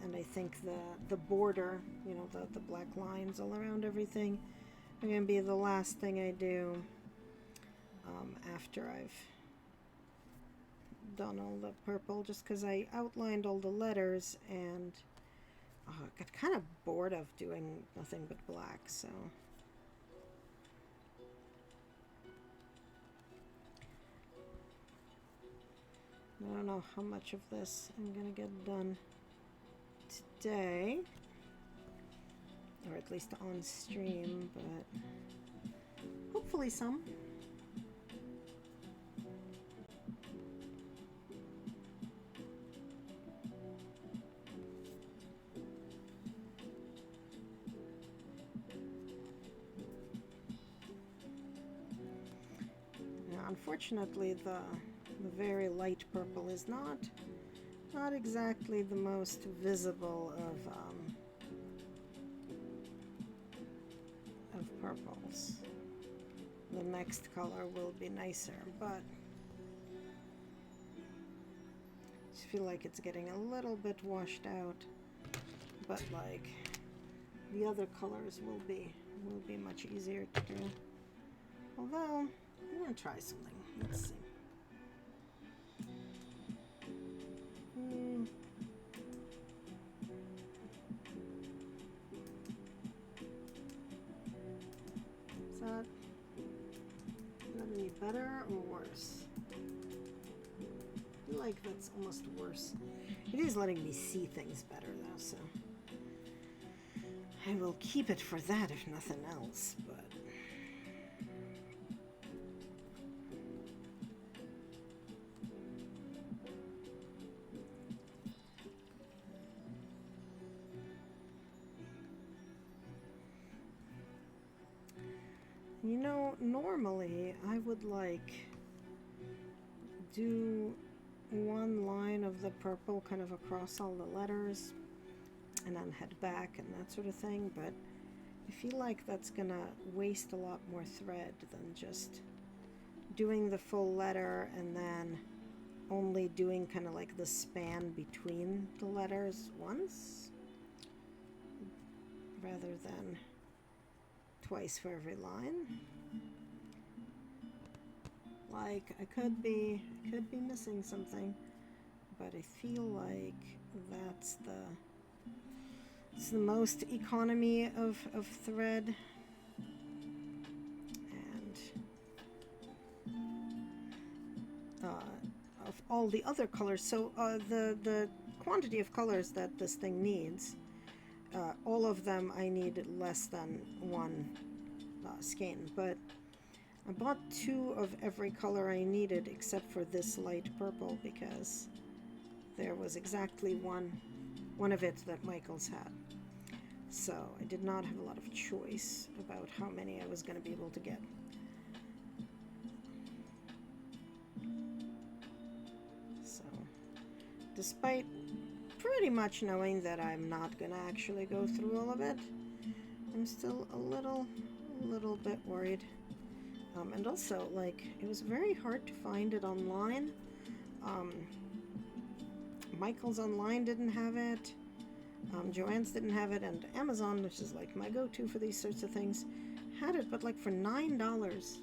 And I think the border, the black lines all around everything, are going to be the last thing I do. after I've done all the purple, just because I outlined all the letters and got kind of bored of doing nothing but black, so I don't know how much of this I'm gonna get done today, or at least on stream, but hopefully some. Now, unfortunately, the very light purple is not exactly the most visible of purples. The next color will be nicer, but I just feel like it's getting a little bit washed out. But like the other colors will be much easier to do. Although I'm gonna try something. Let's see. Is that any better or worse? I feel like that's almost worse. It is letting me see things better though, so I will keep it for that if nothing else, but you know, normally I would like do one line of the purple kind of across all the letters and then head back and that sort of thing, but I feel like that's gonna waste a lot more thread than just doing the full letter and then only doing kind of like the span between the letters once rather than twice for every line. Like I could be missing something, but I feel like it's the most economy of thread, and of all the other colors. So the quantity of colors that this thing needs, all of them I need less than one skein, but I bought 2 of every color I needed except for this light purple because there was exactly one of it that Michael's had. So I did not have a lot of choice about how many I was going to be able to get. So despite pretty much knowing that I'm not going to actually go through all of it, I'm still a little bit worried. And also, like, it was very hard to find it online. Michael's online didn't have it. Joann's didn't have it, and Amazon, which is like my go-to for these sorts of things, had it, but like for $9.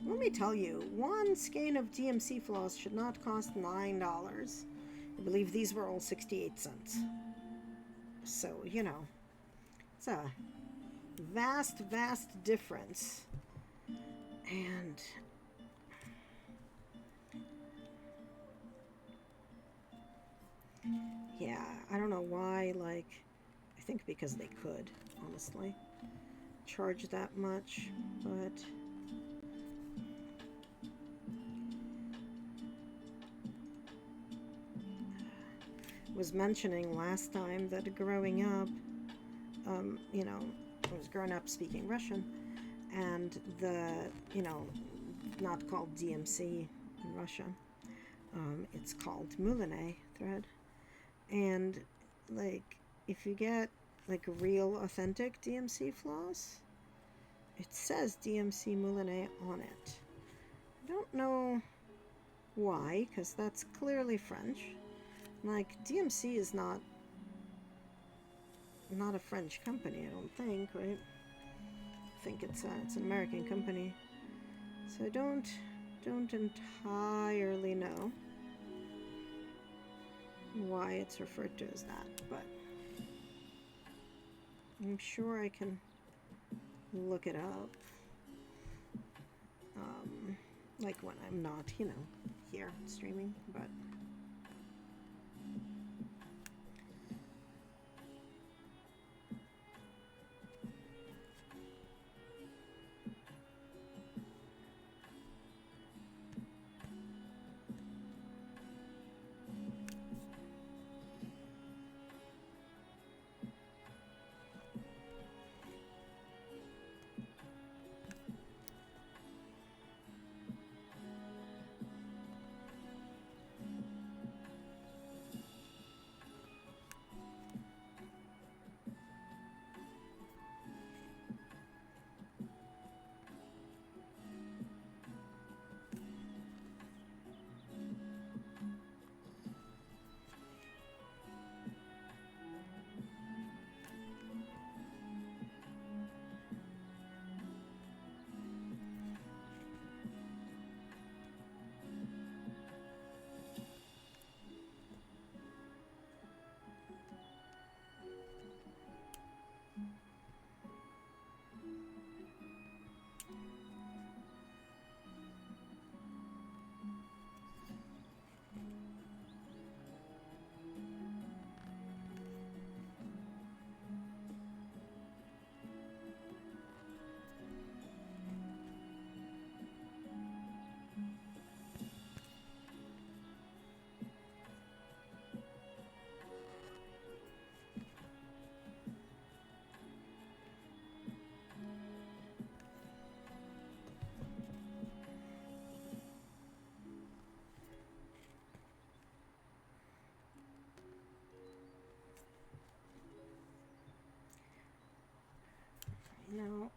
Let me tell you, one skein of DMC floss should not cost $9. I believe these were all 68 cents. So, you know, it's a vast difference. And yeah, I don't know why, like, I think because they could, honestly, charge that much, but was mentioning last time that growing up, you know, I was growing up speaking Russian, and not called DMC in Russia, it's called Moulinet thread, and like if you get like real authentic DMC floss, it says DMC Moulinet on it. I don't know why, because that's clearly French. Like DMC is not a French company, I don't think, right? I think it's an American company. So I don't Don't entirely know why it's referred to as that, but I'm sure I can look it up. Like when I'm not, here streaming, but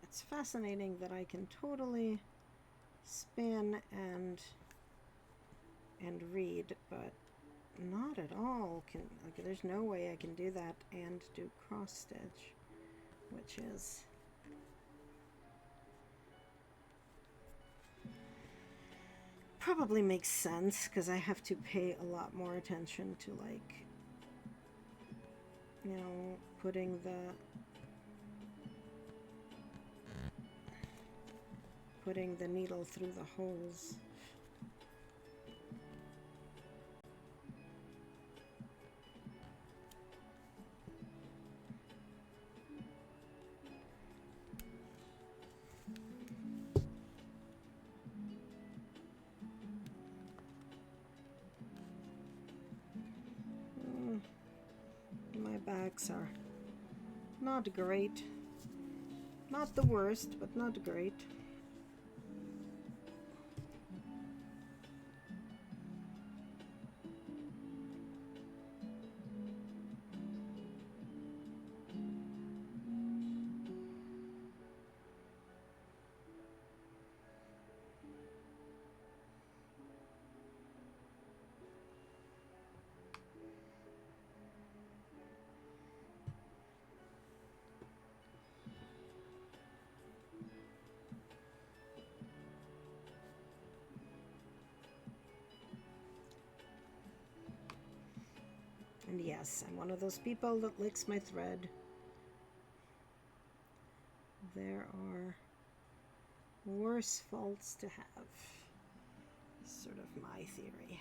it's fascinating that I can totally spin and read, but not at all there's no way I can do that and do cross stitch, which is probably makes sense because I have to pay a lot more attention to, like, putting the needle through the holes. My backs are not great. Not the worst, but not great. And yes, I'm one of those people that licks my thread. There are worse faults to have. Sort of my theory.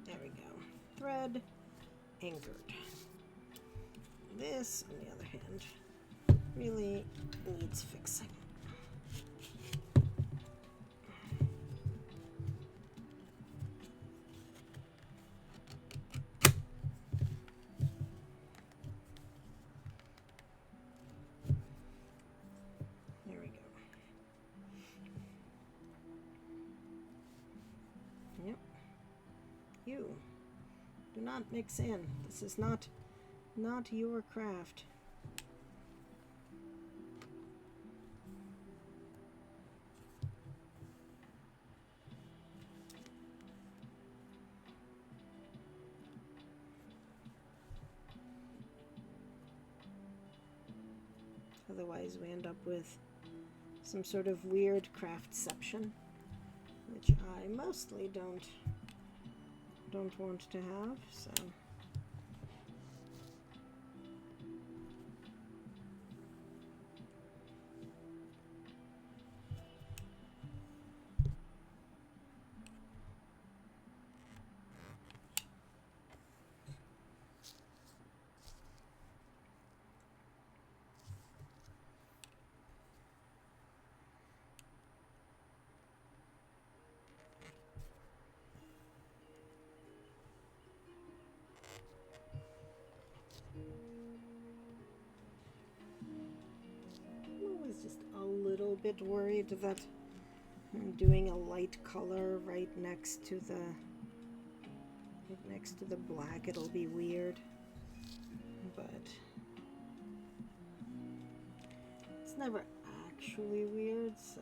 There we go. Thread anchored. This, on the other hand, really needs fixing. There we go. Yep. You. Do not mix in. This is not your craft. Otherwise we end up with some sort of weird craftception, which I mostly don't want to have, so. I'm always just a little bit worried that I'm doing a light color right next to the black. It'll be weird, but it's never actually weird, so.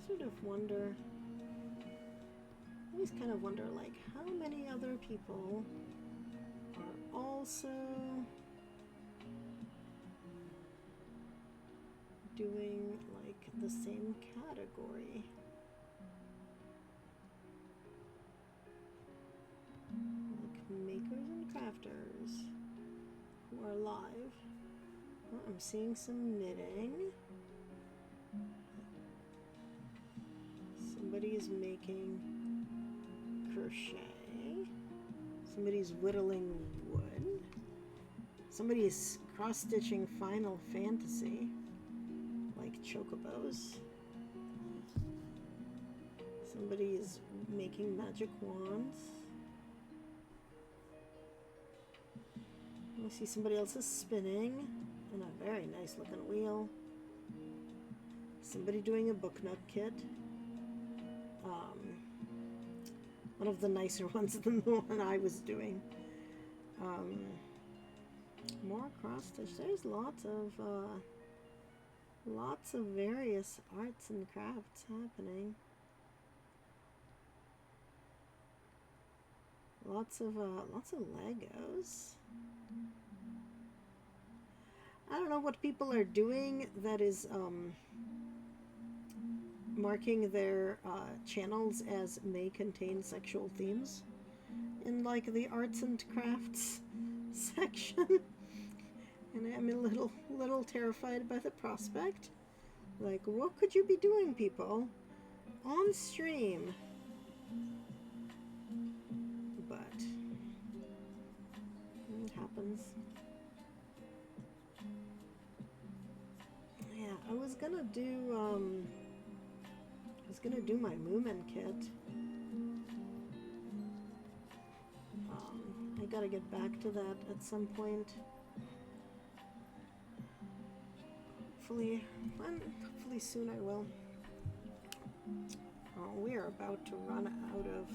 Sort of wonder, I always kind of wonder, like, how many other people are also doing, like, the same category. Like, makers and crafters who are live. Well, I'm seeing some knitting. Somebody's making crochet. Somebody's whittling wood. Somebody's cross-stitching Final Fantasy, like chocobos. Somebody's making magic wands. I see somebody else is spinning in a very nice looking wheel. Somebody doing a book nut kit. One of the nicer ones than the one I was doing. More cross stitch. There's lots of various arts and crafts happening. Lots of Legos. I don't know what people are doing that is marking their channels as may contain sexual themes in like the arts and crafts section. And I'm a little terrified by the prospect. Like, what could you be doing, people, on stream? But it happens. Yeah, I was gonna do my Moomin kit. I gotta get back to that at some point. Hopefully soon I will. Oh, we are about to run out of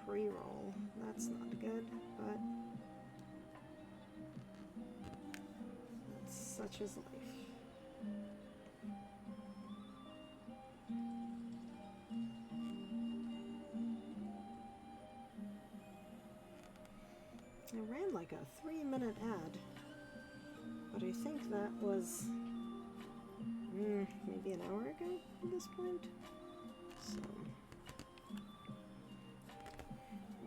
pre-roll. That's not good, but such is life. I ran like a 3-minute ad, but I think that was maybe an hour ago at this point. So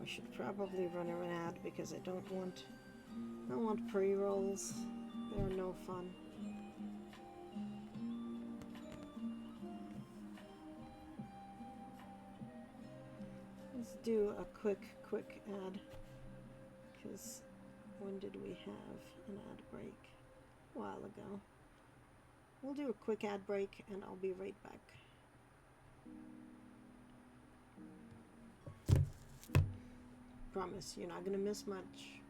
I should probably run an ad because I don't want pre-rolls. They're no fun. do a quick ad, because when did we have an ad break? A while ago. We'll do a quick ad break and I'll be right back. Promise you're not gonna miss much.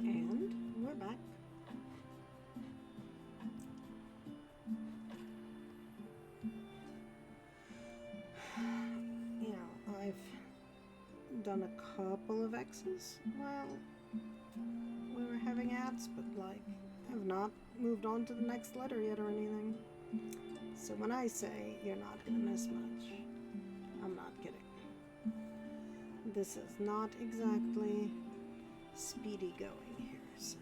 And we're back. You know, I've done a couple of X's while we were having ads, but like, I've not moved on to the next letter yet or anything. So when I say you're not gonna miss much, I'm not kidding. This is not exactly speedy going here. So.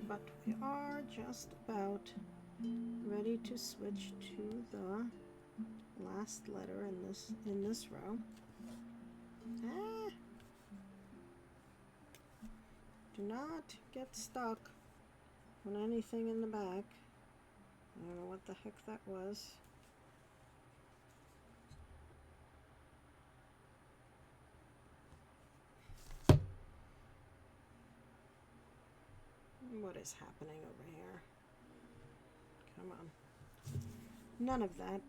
But we are just about ready to switch to the last letter in this row. Do not get stuck on anything in the back. I don't know what the heck that was. What is happening over here? Come on. None of that.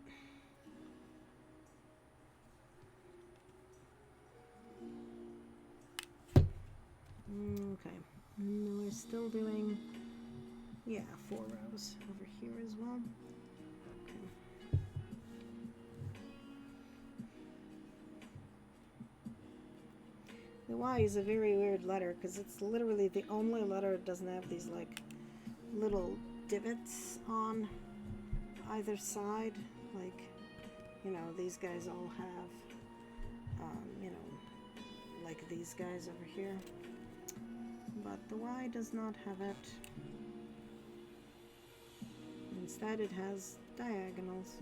Okay. No, we're still doing, yeah, 4 rows over here as well. Okay. The Y is a very weird letter because it's literally the only letter that doesn't have these like little divots on either side. Like, you know, these guys all have, you know, like these guys over here. But the Y does not have it. Instead, it has diagonals.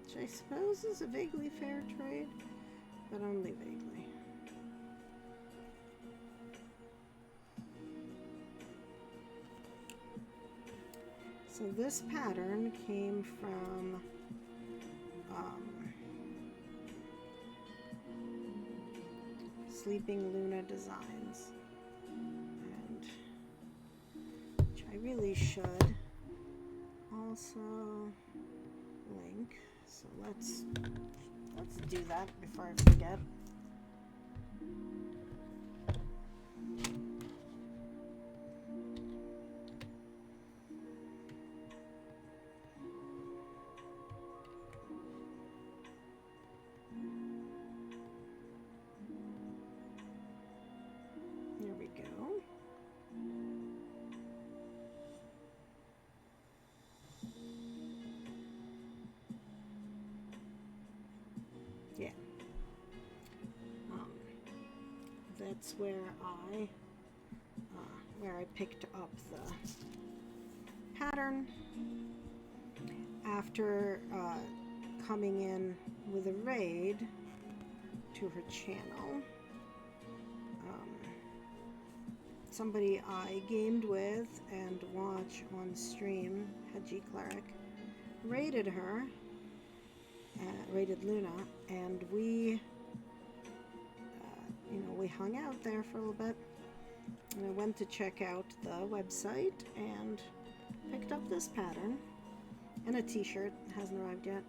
Which I suppose is a vaguely fair trade, but only vaguely. So this pattern came from Sleeping Luna Designs, and which I really should also link. So let's do that before I forget. There we go. Yeah. That's where I picked up the pattern after coming in with a raid to her channel. Somebody I gamed with and watch on stream, Hedgie Cleric, raided her, raided Luna, and we we hung out there for a little bit. And I went to check out the website and picked up this pattern and a t-shirt. Hasn't arrived yet.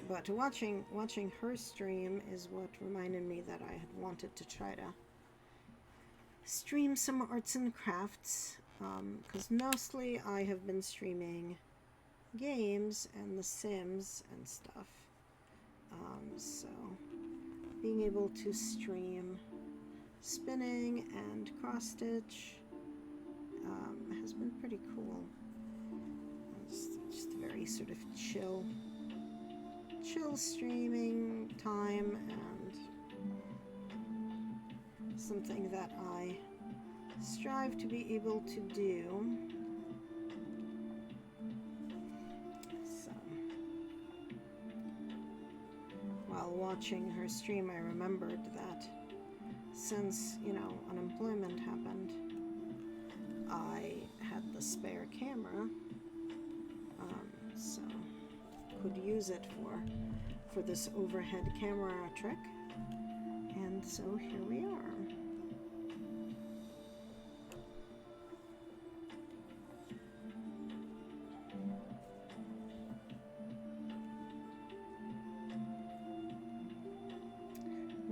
But watching her stream is what reminded me that I had wanted to try to stream some arts and crafts, because mostly I have been streaming games and The Sims and stuff. So being able to stream spinning and cross stitch has been pretty cool. It's just a very sort of chill streaming time, and something that I strive to be able to do. So while watching her stream, I remembered that since, unemployment happened, I had the spare camera, so could use it for this overhead camera trick, and so here we are.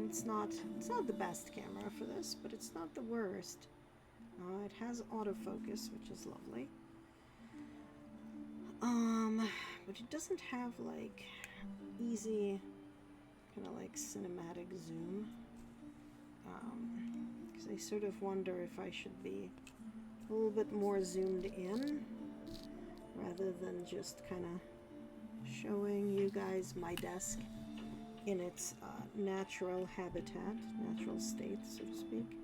It's not the best camera for this, but it's not the worst. It has autofocus, which is lovely. But it doesn't have like easy kind of like cinematic zoom. Because I sort of wonder if I should be a little bit more zoomed in rather than just kind of showing you guys my desk in its natural habitat, natural state, so to speak.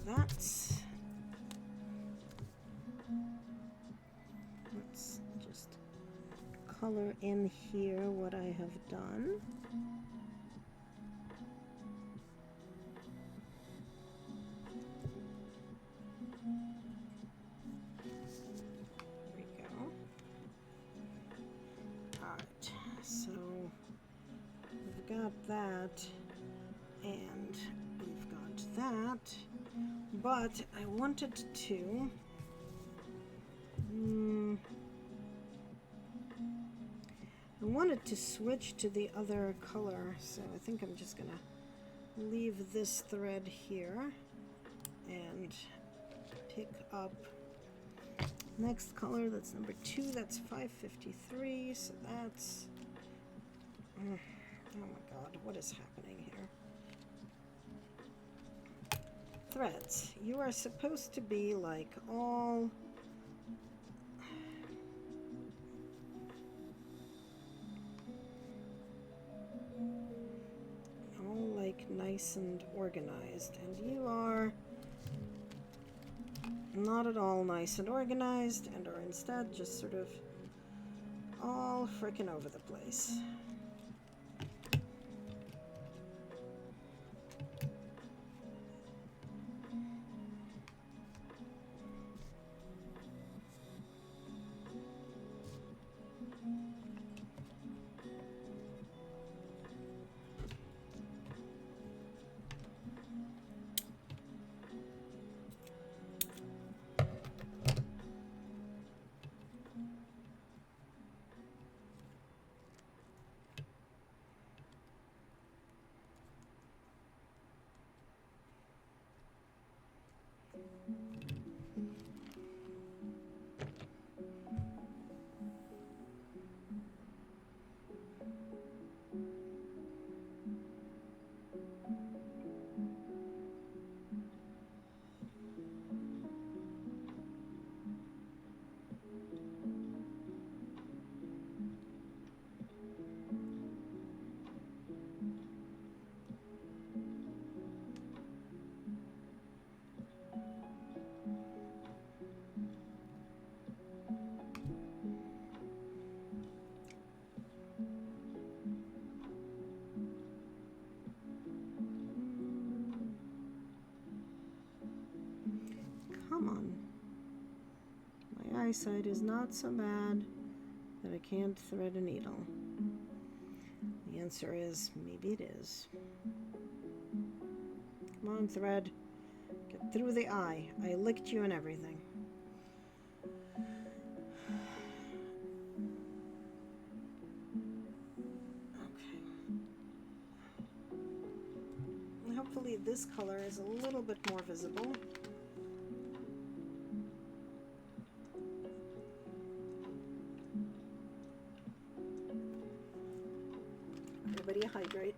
Let's just color in here what I have done. There we go. Alright, so we've got that, and we've got that, but I wanted to switch to the other color, so I think I'm just gonna leave this thread here and pick up next color. That's number 2. That's 553, so that's oh my god, what is happening here? Threads, you are supposed to be like all like nice and organized, and you are not at all nice and organized, and are instead just sort of all frickin' over the place. Come on. My eyesight is not so bad that I can't thread a needle. The answer is maybe it is. Come on, thread. Get through the eye. I licked you and everything. Okay. Hopefully this color is a little bit more visible. Everybody hydrate.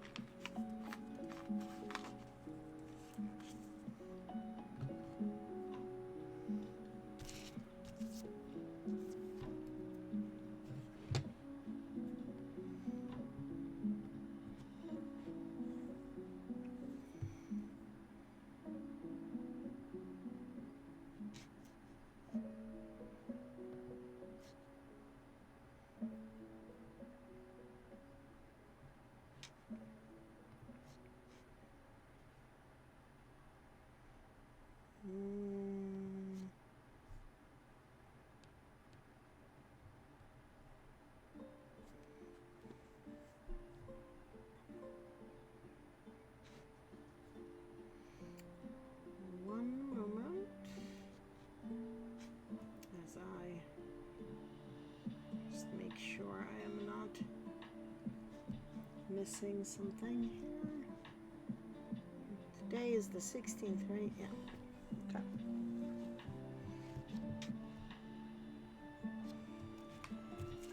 Missing something here. Today is the 16th, right? Yeah. Okay.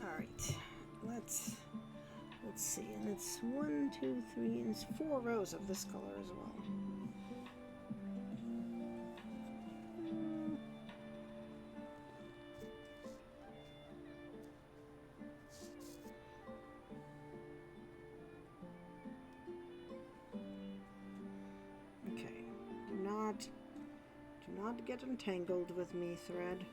All right. Let's see, and it's 1, 2, 3, and it's 4 rows of this color as well. Do not get entangled with me, Thread.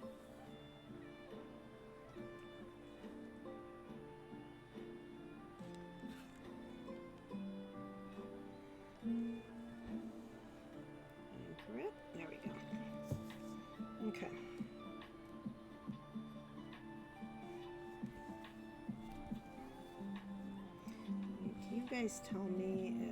Anchor it. There we go. Okay. You guys tell me